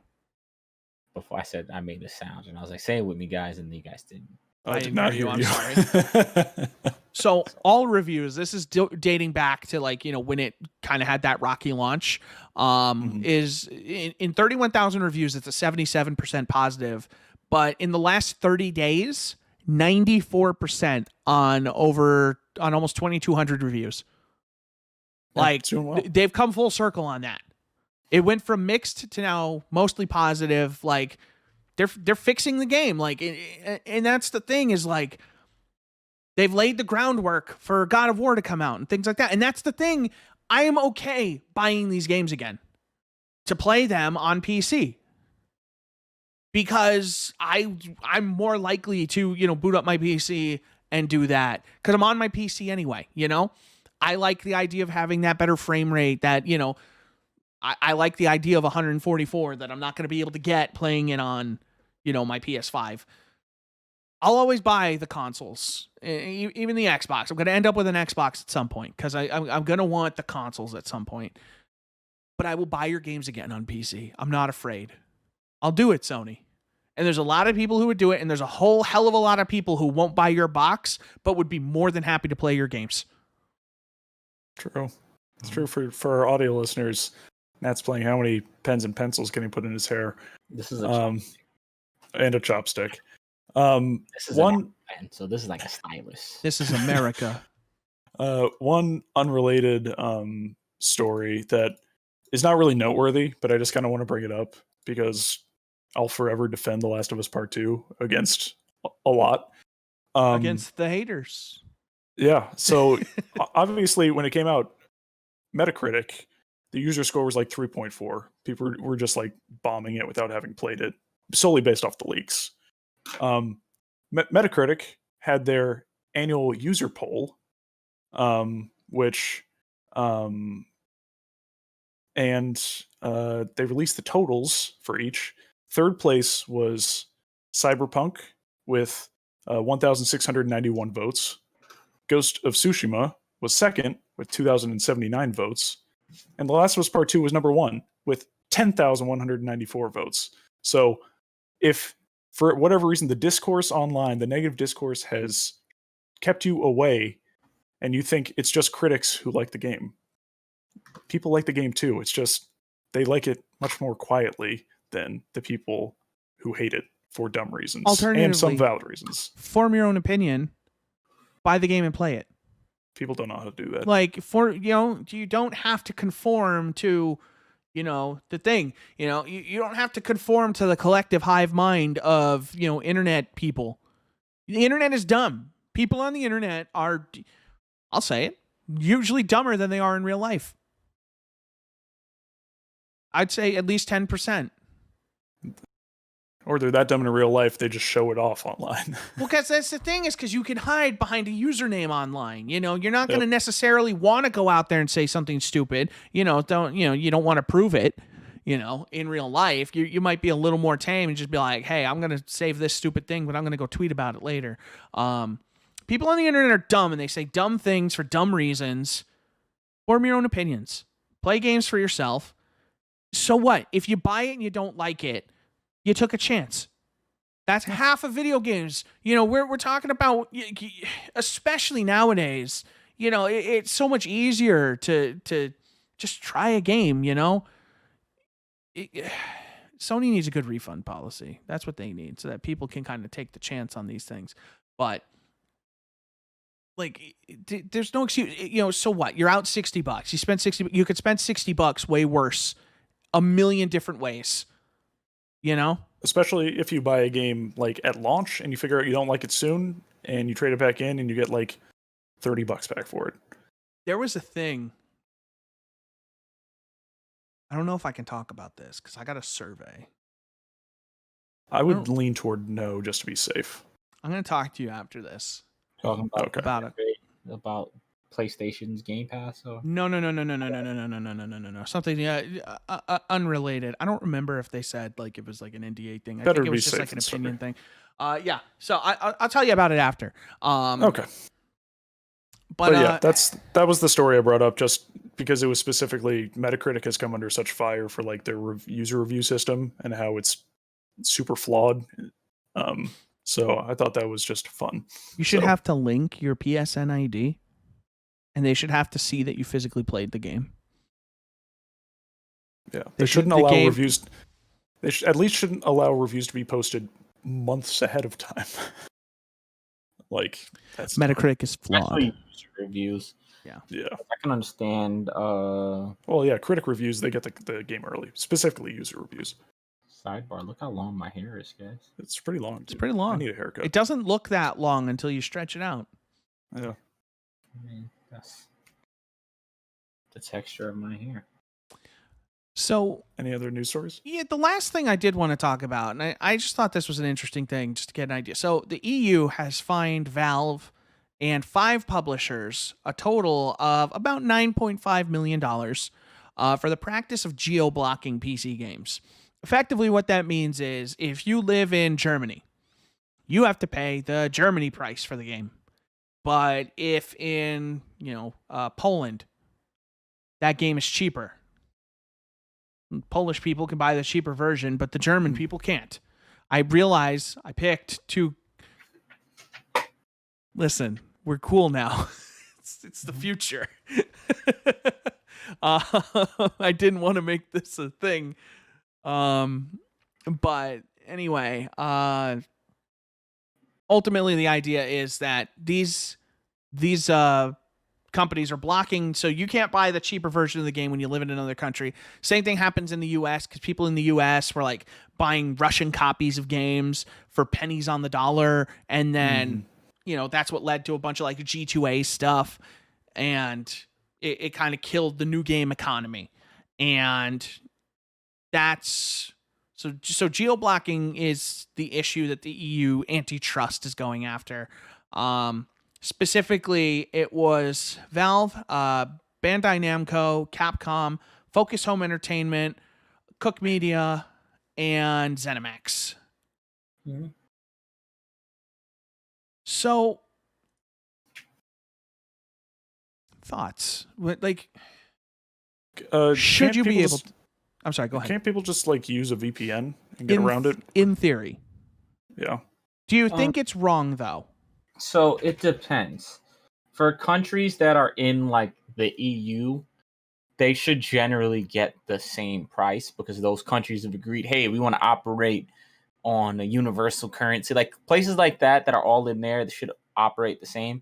Speaker 2: Before I said I made the sound, and I was like, say it with me, guys, and you guys didn't.
Speaker 3: I did not hear you.
Speaker 1: I'm sorry. So all reviews, this is dating back to like, when it kind of had that rocky launch, is in 31,000 reviews, it's a 77% positive, but in the last 30 days, 94% on almost 2,200 reviews. Like they've come full circle on that. It went from mixed to now mostly positive. Like they're fixing the game. Like, and that's the thing is like, they've laid the groundwork for God of War to come out and things like that. And that's the thing. I am okay buying these games again to play them on PC because I'm more likely to, boot up my PC and do that because I'm on my PC anyway. I like the idea of having that better frame rate that, I like the idea of 144 that I'm not going to be able to get playing it on, my PS5. I'll always buy the consoles, even the Xbox. I'm going to end up with an Xbox at some point because I'm going to want the consoles at some point. But I will buy your games again on PC. I'm not afraid. I'll do it, Sony. And there's a lot of people who would do it, and there's a whole hell of a lot of people who won't buy your box, but would be more than happy to play your games.
Speaker 3: True. It's true for our audio listeners. Matt's playing how many pens and pencils can he put in his hair?
Speaker 2: This is a
Speaker 3: and a chopstick.
Speaker 2: this is
Speaker 3: one
Speaker 2: pen, so this is like a stylus.
Speaker 1: This is America.
Speaker 3: One unrelated story that is not really noteworthy, but I just kind of want to bring it up because I'll forever defend The Last of Us Part 2 against a lot.
Speaker 1: Against the haters.
Speaker 3: Yeah. So obviously when it came out, Metacritic, the user score was like 3.4. People were just like bombing it without having played it, solely based off the leaks. Metacritic had their annual user poll, which they released the totals for each. Third place was Cyberpunk with 1,691 votes. Ghost of Tsushima was second with 2,079 votes. And The Last of Us Part 2 was number one with 10,194 votes. So if for whatever reason the discourse online, the negative discourse has kept you away and you think it's just critics who like the game, people like the game too. It's just they like it much more quietly than the people who hate it for dumb reasons and some valid reasons.
Speaker 1: Form your own opinion, buy the game and play it.
Speaker 3: People don't know how to do that.
Speaker 1: Like you don't have to conform to, the thing. You don't have to conform to the collective hive mind of, internet people. The internet is dumb. People on the internet are, I'll say it, usually dumber than they are in real life. I'd say at least 10%.
Speaker 3: Or they're that dumb in real life, they just show it off online.
Speaker 1: Well, because that's the thing is because you can hide behind a username online. You're not going to necessarily want to go out there and say something stupid. You don't want to prove it. In real life, you might be a little more tame and just be like, hey, I'm going to save this stupid thing, but I'm going to go tweet about it later. People on the internet are dumb and they say dumb things for dumb reasons. Form your own opinions. Play games for yourself. So what? If you buy it and you don't like it, you took a chance. That's half of video games. We're talking about, especially nowadays, it's so much easier to just try a game, Sony needs a good refund policy. That's what they need so that people can kind of take the chance on these things. But like, there's no excuse, so what? You're out $60. You spend you could spend $60 way worse, a million different ways.
Speaker 3: Especially if you buy a game like at launch and you figure out you don't like it soon and you trade it back in and you get like $30 back for it.
Speaker 1: There was a thing I don't know if I can talk about this because I got a survey.
Speaker 3: I would lean toward no, just to be safe.
Speaker 1: I'm going to talk to you after this
Speaker 2: Talking about
Speaker 3: Okay.
Speaker 1: about it.
Speaker 2: About PlayStation's Game Pass. Or
Speaker 1: No. Something unrelated. I don't remember if they said like it was like an NDA thing. I
Speaker 3: Better
Speaker 1: think it
Speaker 3: be
Speaker 1: was just
Speaker 3: safe
Speaker 1: like an
Speaker 3: than
Speaker 1: opinion thing. Yeah. So I'll tell you about it after.
Speaker 3: Okay.
Speaker 1: But
Speaker 3: yeah, that was the story I brought up just because it was specifically Metacritic has come under such fire for like their user review system and how it's super flawed. So I thought that was just fun.
Speaker 1: you should have to link your PSN ID, and they should have to see that you physically played the game.
Speaker 3: Yeah, they shouldn't
Speaker 1: the
Speaker 3: allow
Speaker 1: game-
Speaker 3: reviews. They at least shouldn't allow reviews to be posted months ahead of time. Like that's
Speaker 1: Metacritic is flawed.
Speaker 2: especially user reviews.
Speaker 3: Yeah.
Speaker 2: I can understand.
Speaker 3: Well, yeah, critic reviews they get the game early, specifically user reviews.
Speaker 2: Sidebar: look how long my hair is, guys.
Speaker 3: It's pretty long.
Speaker 1: It's pretty long.
Speaker 3: I need a haircut.
Speaker 1: It doesn't look that long until you stretch it out.
Speaker 3: Yeah.
Speaker 2: I mean, that's the texture of my hair.
Speaker 1: So
Speaker 3: Any other news stories?
Speaker 1: yeah, the last thing I did want to talk about, and I just thought this was an interesting thing just to get an idea. So the EU has fined Valve and 5 publishers a total of about $9.5 million for the practice of geo-blocking PC games. Effectively, what that means is if you live in Germany, you have to pay the Germany price for the game. But if in, Poland, that game is cheaper, Polish people can buy the cheaper version, but the German people can't. I realize I picked two. Listen, we're cool now. It's the future. I didn't want to make this a thing. But anyway, ultimately the idea is that these companies are blocking, so you can't buy the cheaper version of the game when you live in another country. Same thing happens in the US because people in the US were like buying Russian copies of games for pennies on the dollar, and then that's what led to a bunch of like G2A stuff, and it kind of killed the new game economy. And that's so geo-blocking is the issue that the EU antitrust is going after. Specifically, it was Valve, Bandai Namco, Capcom, Focus Home Entertainment, Cook Media, and ZeniMax.
Speaker 2: Mm-hmm.
Speaker 1: So, thoughts? Like, should you be able to... I'm sorry, go ahead.
Speaker 3: Can't people just like use a VPN and get around it?
Speaker 1: In theory.
Speaker 3: Yeah.
Speaker 1: Do you think it's wrong, though?
Speaker 2: So it depends. For countries that are in like the EU, they should generally get the same price because those countries have agreed, hey, we want to operate on a universal currency. Like places like that are all in there, they should operate the same.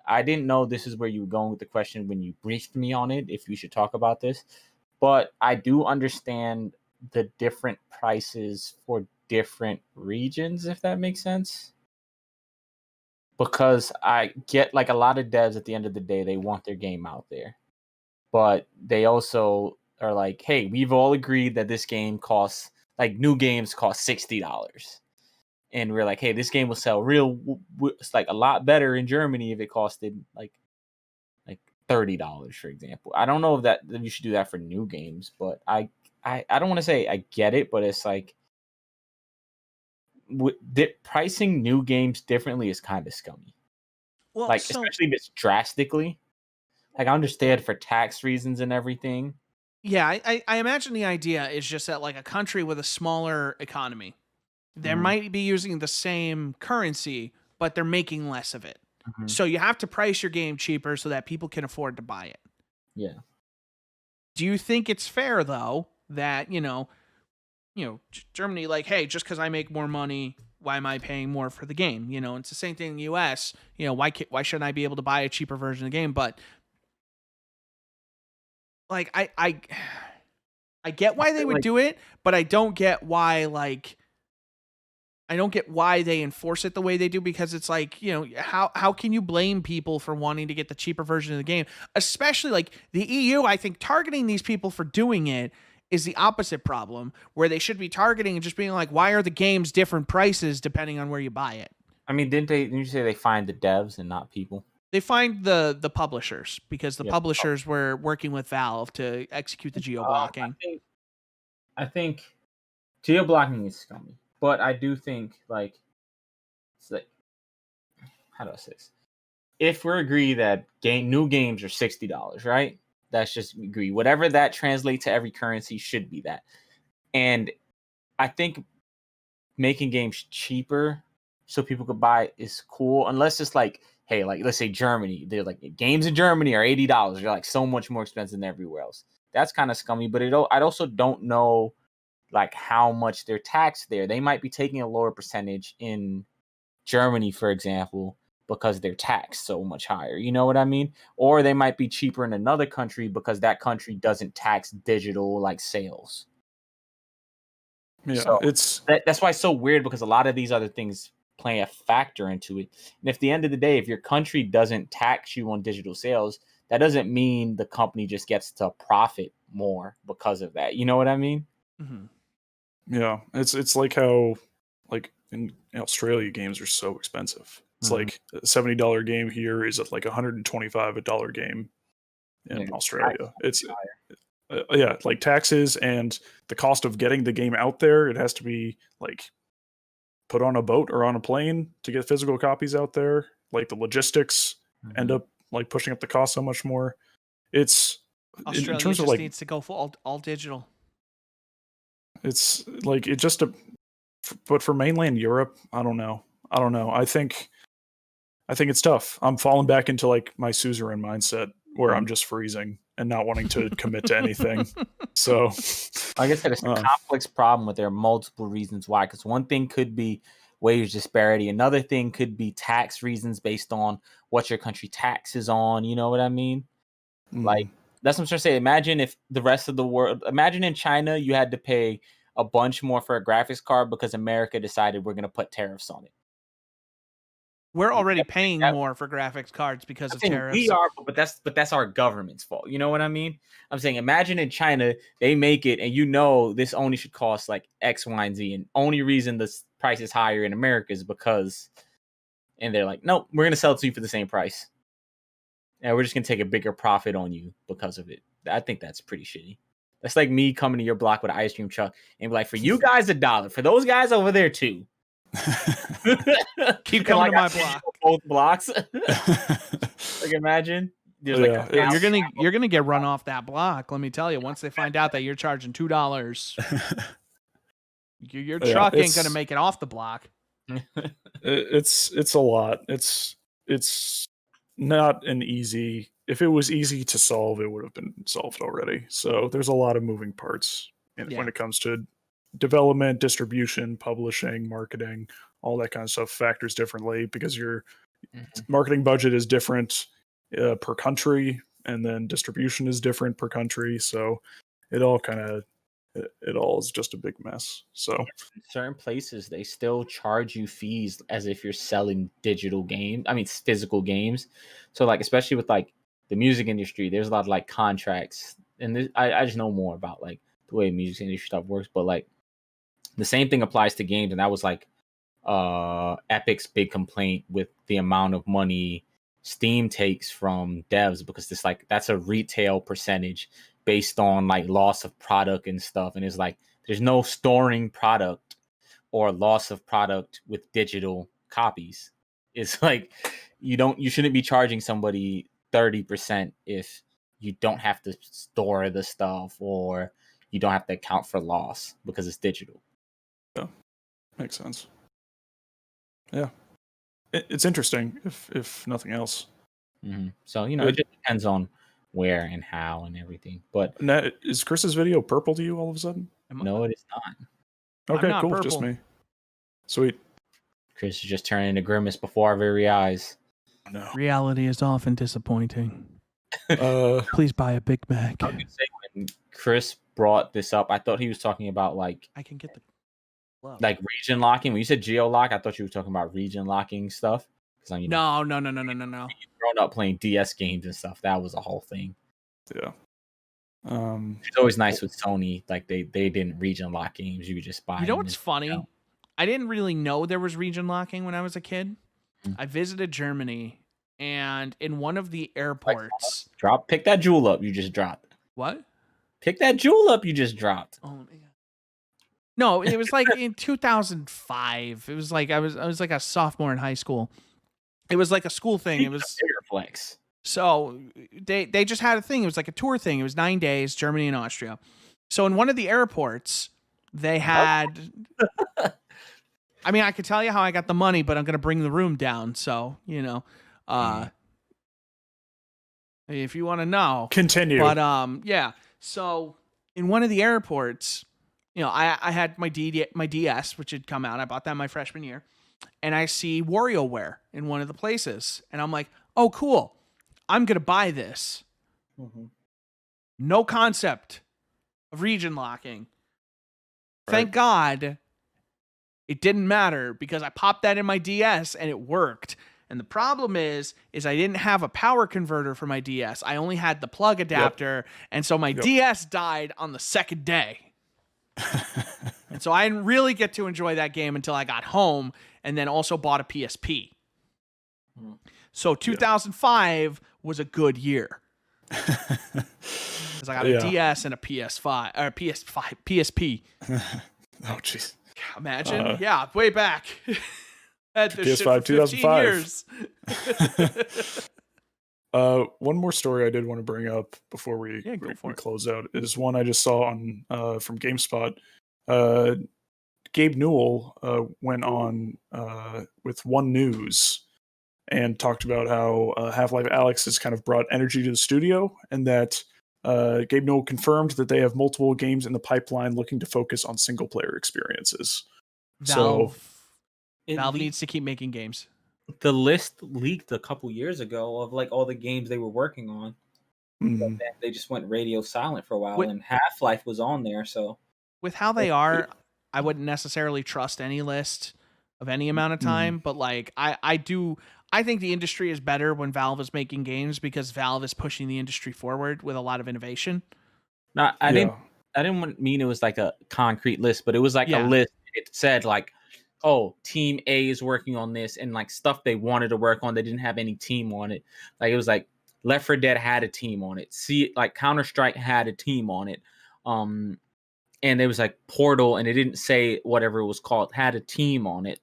Speaker 2: I didn't know this is where you were going with the question when you briefed me on it, if we should talk about this. But I do understand the different prices for different regions, if that makes sense. Because I get like a lot of devs at the end of the day, they want their game out there. But they also are like, hey, we've all agreed that this game costs, like new games cost $60. And we're like, hey, this game will sell it's like a lot better in Germany if it costed like $30, for example. I don't know if that you should do that for new games, but I don't want to say I get it, but it's like pricing new games differently is kind of scummy.
Speaker 1: Well,
Speaker 2: like especially if it's drastically. Like I understand for tax reasons and everything.
Speaker 1: Yeah, I imagine the idea is just that like a country with a smaller economy, they might be using the same currency, but they're making less of it. Mm-hmm. So you have to price your game cheaper so that people can afford to buy it.
Speaker 2: Yeah.
Speaker 1: Do you think it's fair though that, Germany, like, hey, just because I make more money, why am I paying more for the game? It's the same thing in the US. Why shouldn't I be able to buy a cheaper version of the game? But like, I get why they would do it, but I don't get why, they enforce it the way they do, because it's like, how can you blame people for wanting to get the cheaper version of the game? Especially like the EU, I think targeting these people for doing it is the opposite problem, where they should be targeting and just being like, why are the games different prices depending on where you buy it?
Speaker 2: I mean, didn't you say they find the devs and not people?
Speaker 1: They find the publishers, because the
Speaker 2: Yeah.
Speaker 1: publishers were working with Valve to execute the geo blocking.
Speaker 2: I think geo blocking is scummy, but I do think like it's like, how do I say this? If we agree that new games are $60, right? That's just agree. Whatever that translates to every currency should be that. And I think making games cheaper so people could buy it is cool, unless it's like, hey, like let's say Germany, they're like games in Germany are $80. They're like so much more expensive than everywhere else. That's kind of scummy, but I also don't know like how much they're taxed there. They might be taking a lower percentage in Germany, for example, because they're taxed so much higher. You know what I mean? Or they might be cheaper in another country because that country doesn't tax digital like sales.
Speaker 3: Yeah,
Speaker 2: So
Speaker 3: it's
Speaker 2: that's why it's so weird, because a lot of these other things play a factor into it. And if at the end of the day, if your country doesn't tax you on digital sales, that doesn't mean the company just gets to profit more because of that. You know what I mean?
Speaker 1: Mm-hmm.
Speaker 3: yeah, it's like how like in Australia games are so expensive. It's
Speaker 2: Mhm.
Speaker 3: like a $70 game here is at like $125 game in
Speaker 2: Yeah,
Speaker 3: Australia. It's yeah, like taxes and the cost of getting the game out there. It has to be like put on a boat or on a plane to get physical copies out there. Like the logistics end
Speaker 2: Mhm.
Speaker 3: up like pushing up the cost so much more. It's
Speaker 1: Australia
Speaker 3: in terms
Speaker 1: just
Speaker 3: of like
Speaker 1: needs to go full all digital.
Speaker 3: it's like it just but for mainland Europe, I don't know. I think it's tough. I'm falling back into like my Suzerain mindset where I'm just freezing and not wanting to commit to anything. So,
Speaker 2: like I said, it's a complex problem, but there are multiple reasons why. Because one thing could be wage disparity. Another thing could be tax reasons based on what your country taxes on. You know what I mean? Like, that's what I'm trying to say. Imagine if the rest of the world, imagine in China, you had to pay a bunch more for a graphics card because America decided we're going to put tariffs on it.
Speaker 1: We're already paying more for graphics cards because
Speaker 2: I'm
Speaker 1: of
Speaker 2: saying
Speaker 1: tariffs.
Speaker 2: we are, but that's our government's fault. You know what I mean? I'm saying imagine in China they make it, and you know this only should cost like X, Y, and Z, and only reason the price is higher in America is because, and they're like, nope, we're gonna sell it to you for the same price, and we're just gonna take a bigger profit on you because of it. I think that's pretty shitty. That's like me coming to your block with an ice cream truck and be like, for you guys $1, for those guys over there $2.
Speaker 1: Keep coming to my block.
Speaker 2: Both blocks. Like imagine. There's
Speaker 3: Yeah,
Speaker 1: You're gonna get run off that block. Let me tell you. Once they find out that you're charging $2, your truck ain't gonna make it off the block.
Speaker 3: It's a lot. It's not an easy. If it was easy to solve, it would have been solved already. So there's a lot of moving parts when it comes to development, distribution, publishing, marketing, all that kind of stuff factors differently because your marketing budget is different per country, and then distribution is different per country. So it all is just a big mess. So
Speaker 2: in certain places they still charge you fees as if you're selling physical games. So like, especially with like the music industry, there's a lot of like contracts, and I just know more about like the way music industry stuff works, but like the same thing applies to games. And that was like Epic's big complaint with the amount of money Steam takes from devs, because it's like that's a retail percentage based on like loss of product and stuff. And it's like there's no storing product or loss of product with digital copies. It's like you shouldn't be charging somebody 30% if you don't have to store the stuff or you don't have to account for loss because it's digital.
Speaker 3: Yeah, makes sense. Yeah, it's interesting if nothing else.
Speaker 2: Mm-hmm. So it just depends on where and how and everything. But
Speaker 3: is Chris's video purple to you all of a sudden?
Speaker 2: No, it is not.
Speaker 3: Okay,
Speaker 1: not
Speaker 3: cool.
Speaker 1: purple.
Speaker 3: Just me. Sweet.
Speaker 2: Chris is just turning into Grimace before our very eyes.
Speaker 3: No.
Speaker 1: Reality is often disappointing. Please buy a Big Mac.
Speaker 2: I was gonna say, when Chris brought this up, I thought he was talking about like
Speaker 1: I can get the glove.
Speaker 2: Like region locking. When you said geo lock, I thought you were talking about region locking stuff. Because
Speaker 1: No.
Speaker 2: Grown up playing DS games and stuff. That was a whole thing.
Speaker 3: Yeah.
Speaker 2: It's always nice with Sony. Like they didn't region lock games. You could just buy
Speaker 1: You know
Speaker 2: them.
Speaker 1: what's funny? I didn't really know there was region locking when I was a kid. I visited Germany, and in one of the airports,
Speaker 2: Pick that jewel up. You just dropped.
Speaker 1: what?
Speaker 2: Pick that jewel up. You just dropped.
Speaker 1: Oh my god. No, it was like in 2005. It was like I was like a sophomore in high school. It was like a school thing. It was
Speaker 2: bigger flex.
Speaker 1: So they just had a thing. It was like a tour thing. It was 9 days, Germany and Austria. So in one of the airports, they had. I mean, I could tell you how I got the money, but I'm going to bring the room down. So if you want to know,
Speaker 3: continue.
Speaker 1: But yeah. So in one of the airports, I had my DS, which had come out. I bought that my freshman year, and I see WarioWare in one of the places, and I'm like, oh, cool. I'm going to buy this. Mm-hmm. No concept of region locking. Right. Thank God it didn't matter because I popped that in my DS and it worked. And the problem is I didn't have a power converter for my DS. I only had the plug adapter. Yep. And so my DS died on the second day. And so I didn't really get to enjoy that game until I got home and then also bought a PSP. So 2005 was a good year. Because I got a DS and a PS5 or PSP.
Speaker 3: Oh jeez.
Speaker 1: Imagine. Way back. Had this
Speaker 3: PS5
Speaker 1: shit for 15
Speaker 3: 2005. Years. One more story I did want to bring up before we close out is one I just saw on from GameSpot. Gabe Newell went on with One News and talked about how Half-Life Alyx has kind of brought energy to the studio, and that Gabe Newell confirmed that they have multiple games in the pipeline looking to focus on single-player experiences.
Speaker 1: Valve needs to keep making games.
Speaker 2: The list leaked a couple years ago of like all the games they were working on. Mm-hmm. They just went radio silent for a while, and Half-Life was on there. So
Speaker 1: with how they are, I wouldn't necessarily trust any list of any amount of time, but like I think the industry is better when Valve is making games because Valve is pushing the industry forward with a lot of innovation.
Speaker 2: No, I didn't mean it was like a concrete list, but it was like a list. It said like, oh, Team A is working on this, and like stuff they wanted to work on, they didn't have any team on it. Like it was like Left 4 Dead had a team on it. Like Counter-Strike had a team on it. And there was like Portal, and it didn't say whatever it was called, had a team on it.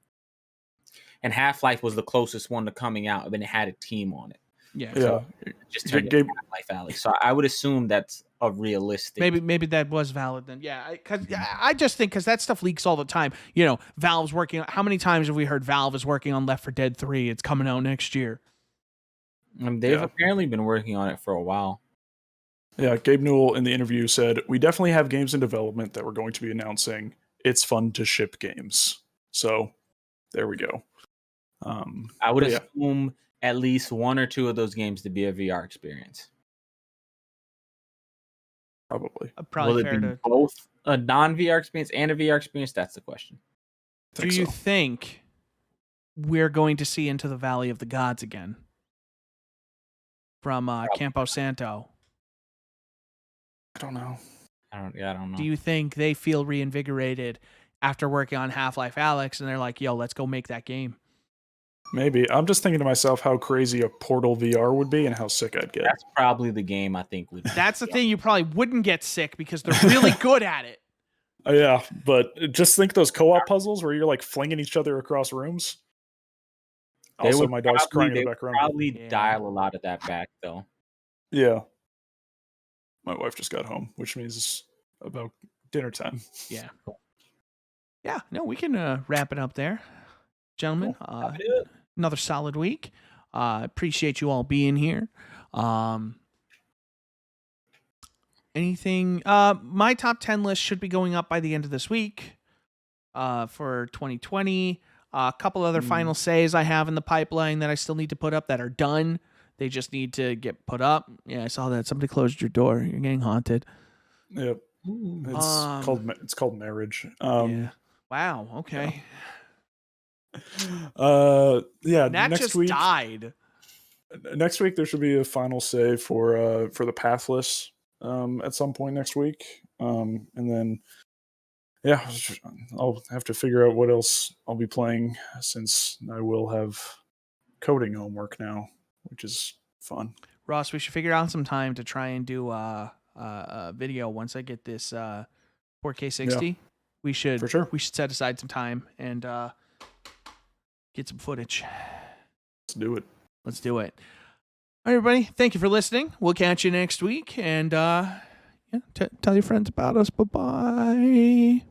Speaker 2: And Half-Life was the closest one to coming out, and it had a team on it.
Speaker 1: Yeah.
Speaker 2: So just turned into Half-Life Alyx. So I would assume that's a realistic.
Speaker 1: Maybe that was valid then. Yeah, I just think because that stuff leaks all the time. Valve's working. How many times have we heard Valve is working on Left 4 Dead 3? It's coming out next year.
Speaker 2: They've apparently been working on it for a while.
Speaker 3: Yeah, Gabe Newell in the interview said, "We definitely have games in development that we're going to be announcing. It's fun to ship games." So there we go.
Speaker 2: I would assume at least one or two of those games to be a VR experience.
Speaker 3: Probably.
Speaker 2: Will it be both a non-VR experience and a VR experience? That's the question.
Speaker 1: Do you think we're going to see Into the Valley of the Gods again from Campo Santo?
Speaker 3: I don't know.
Speaker 2: I don't know.
Speaker 1: Do you think they feel reinvigorated after working on Half-Life Alyx and they're like, yo, let's go make that game?
Speaker 3: Maybe. I'm just thinking to myself how crazy a Portal VR would be and how sick I'd get.
Speaker 2: That's probably the game I think would.
Speaker 1: That's the thing. You probably wouldn't get sick because they're really good at it.
Speaker 3: Yeah, but just think those co-op puzzles where you're like flinging each other across rooms. Also, my dog's crying in the background.
Speaker 2: Probably dial a lot of that back, though.
Speaker 3: Yeah. My wife just got home, which means it's about dinner time.
Speaker 1: Yeah. Yeah, no, we can wrap it up there. Gentlemen, another solid week. Appreciate you all being here. Anything? My top 10 list should be going up by the end of this week for 2020. A couple other final says I have in the pipeline that I still need to put up that are done. They just need to get put up. Yeah, I saw that. Somebody closed your door. You're getting haunted.
Speaker 3: Yep. It's called marriage.
Speaker 1: Yeah. Wow. Okay.
Speaker 3: Nat
Speaker 1: next just week died.
Speaker 3: Next week there should be a final say for the Pathless at some point next week. And then, yeah, I'll have to figure out what else I'll be playing since I will have coding homework now, which is fun.
Speaker 1: Ross, we should figure out some time to try and do a video once I get this 4K 60.
Speaker 3: Yeah,
Speaker 1: we should
Speaker 3: for sure.
Speaker 1: we should set aside some time and get some footage.
Speaker 3: Let's do it.
Speaker 1: Let's do it. All right, everybody. Thank you for listening. We'll catch you next week. And tell your friends about us. Bye-bye.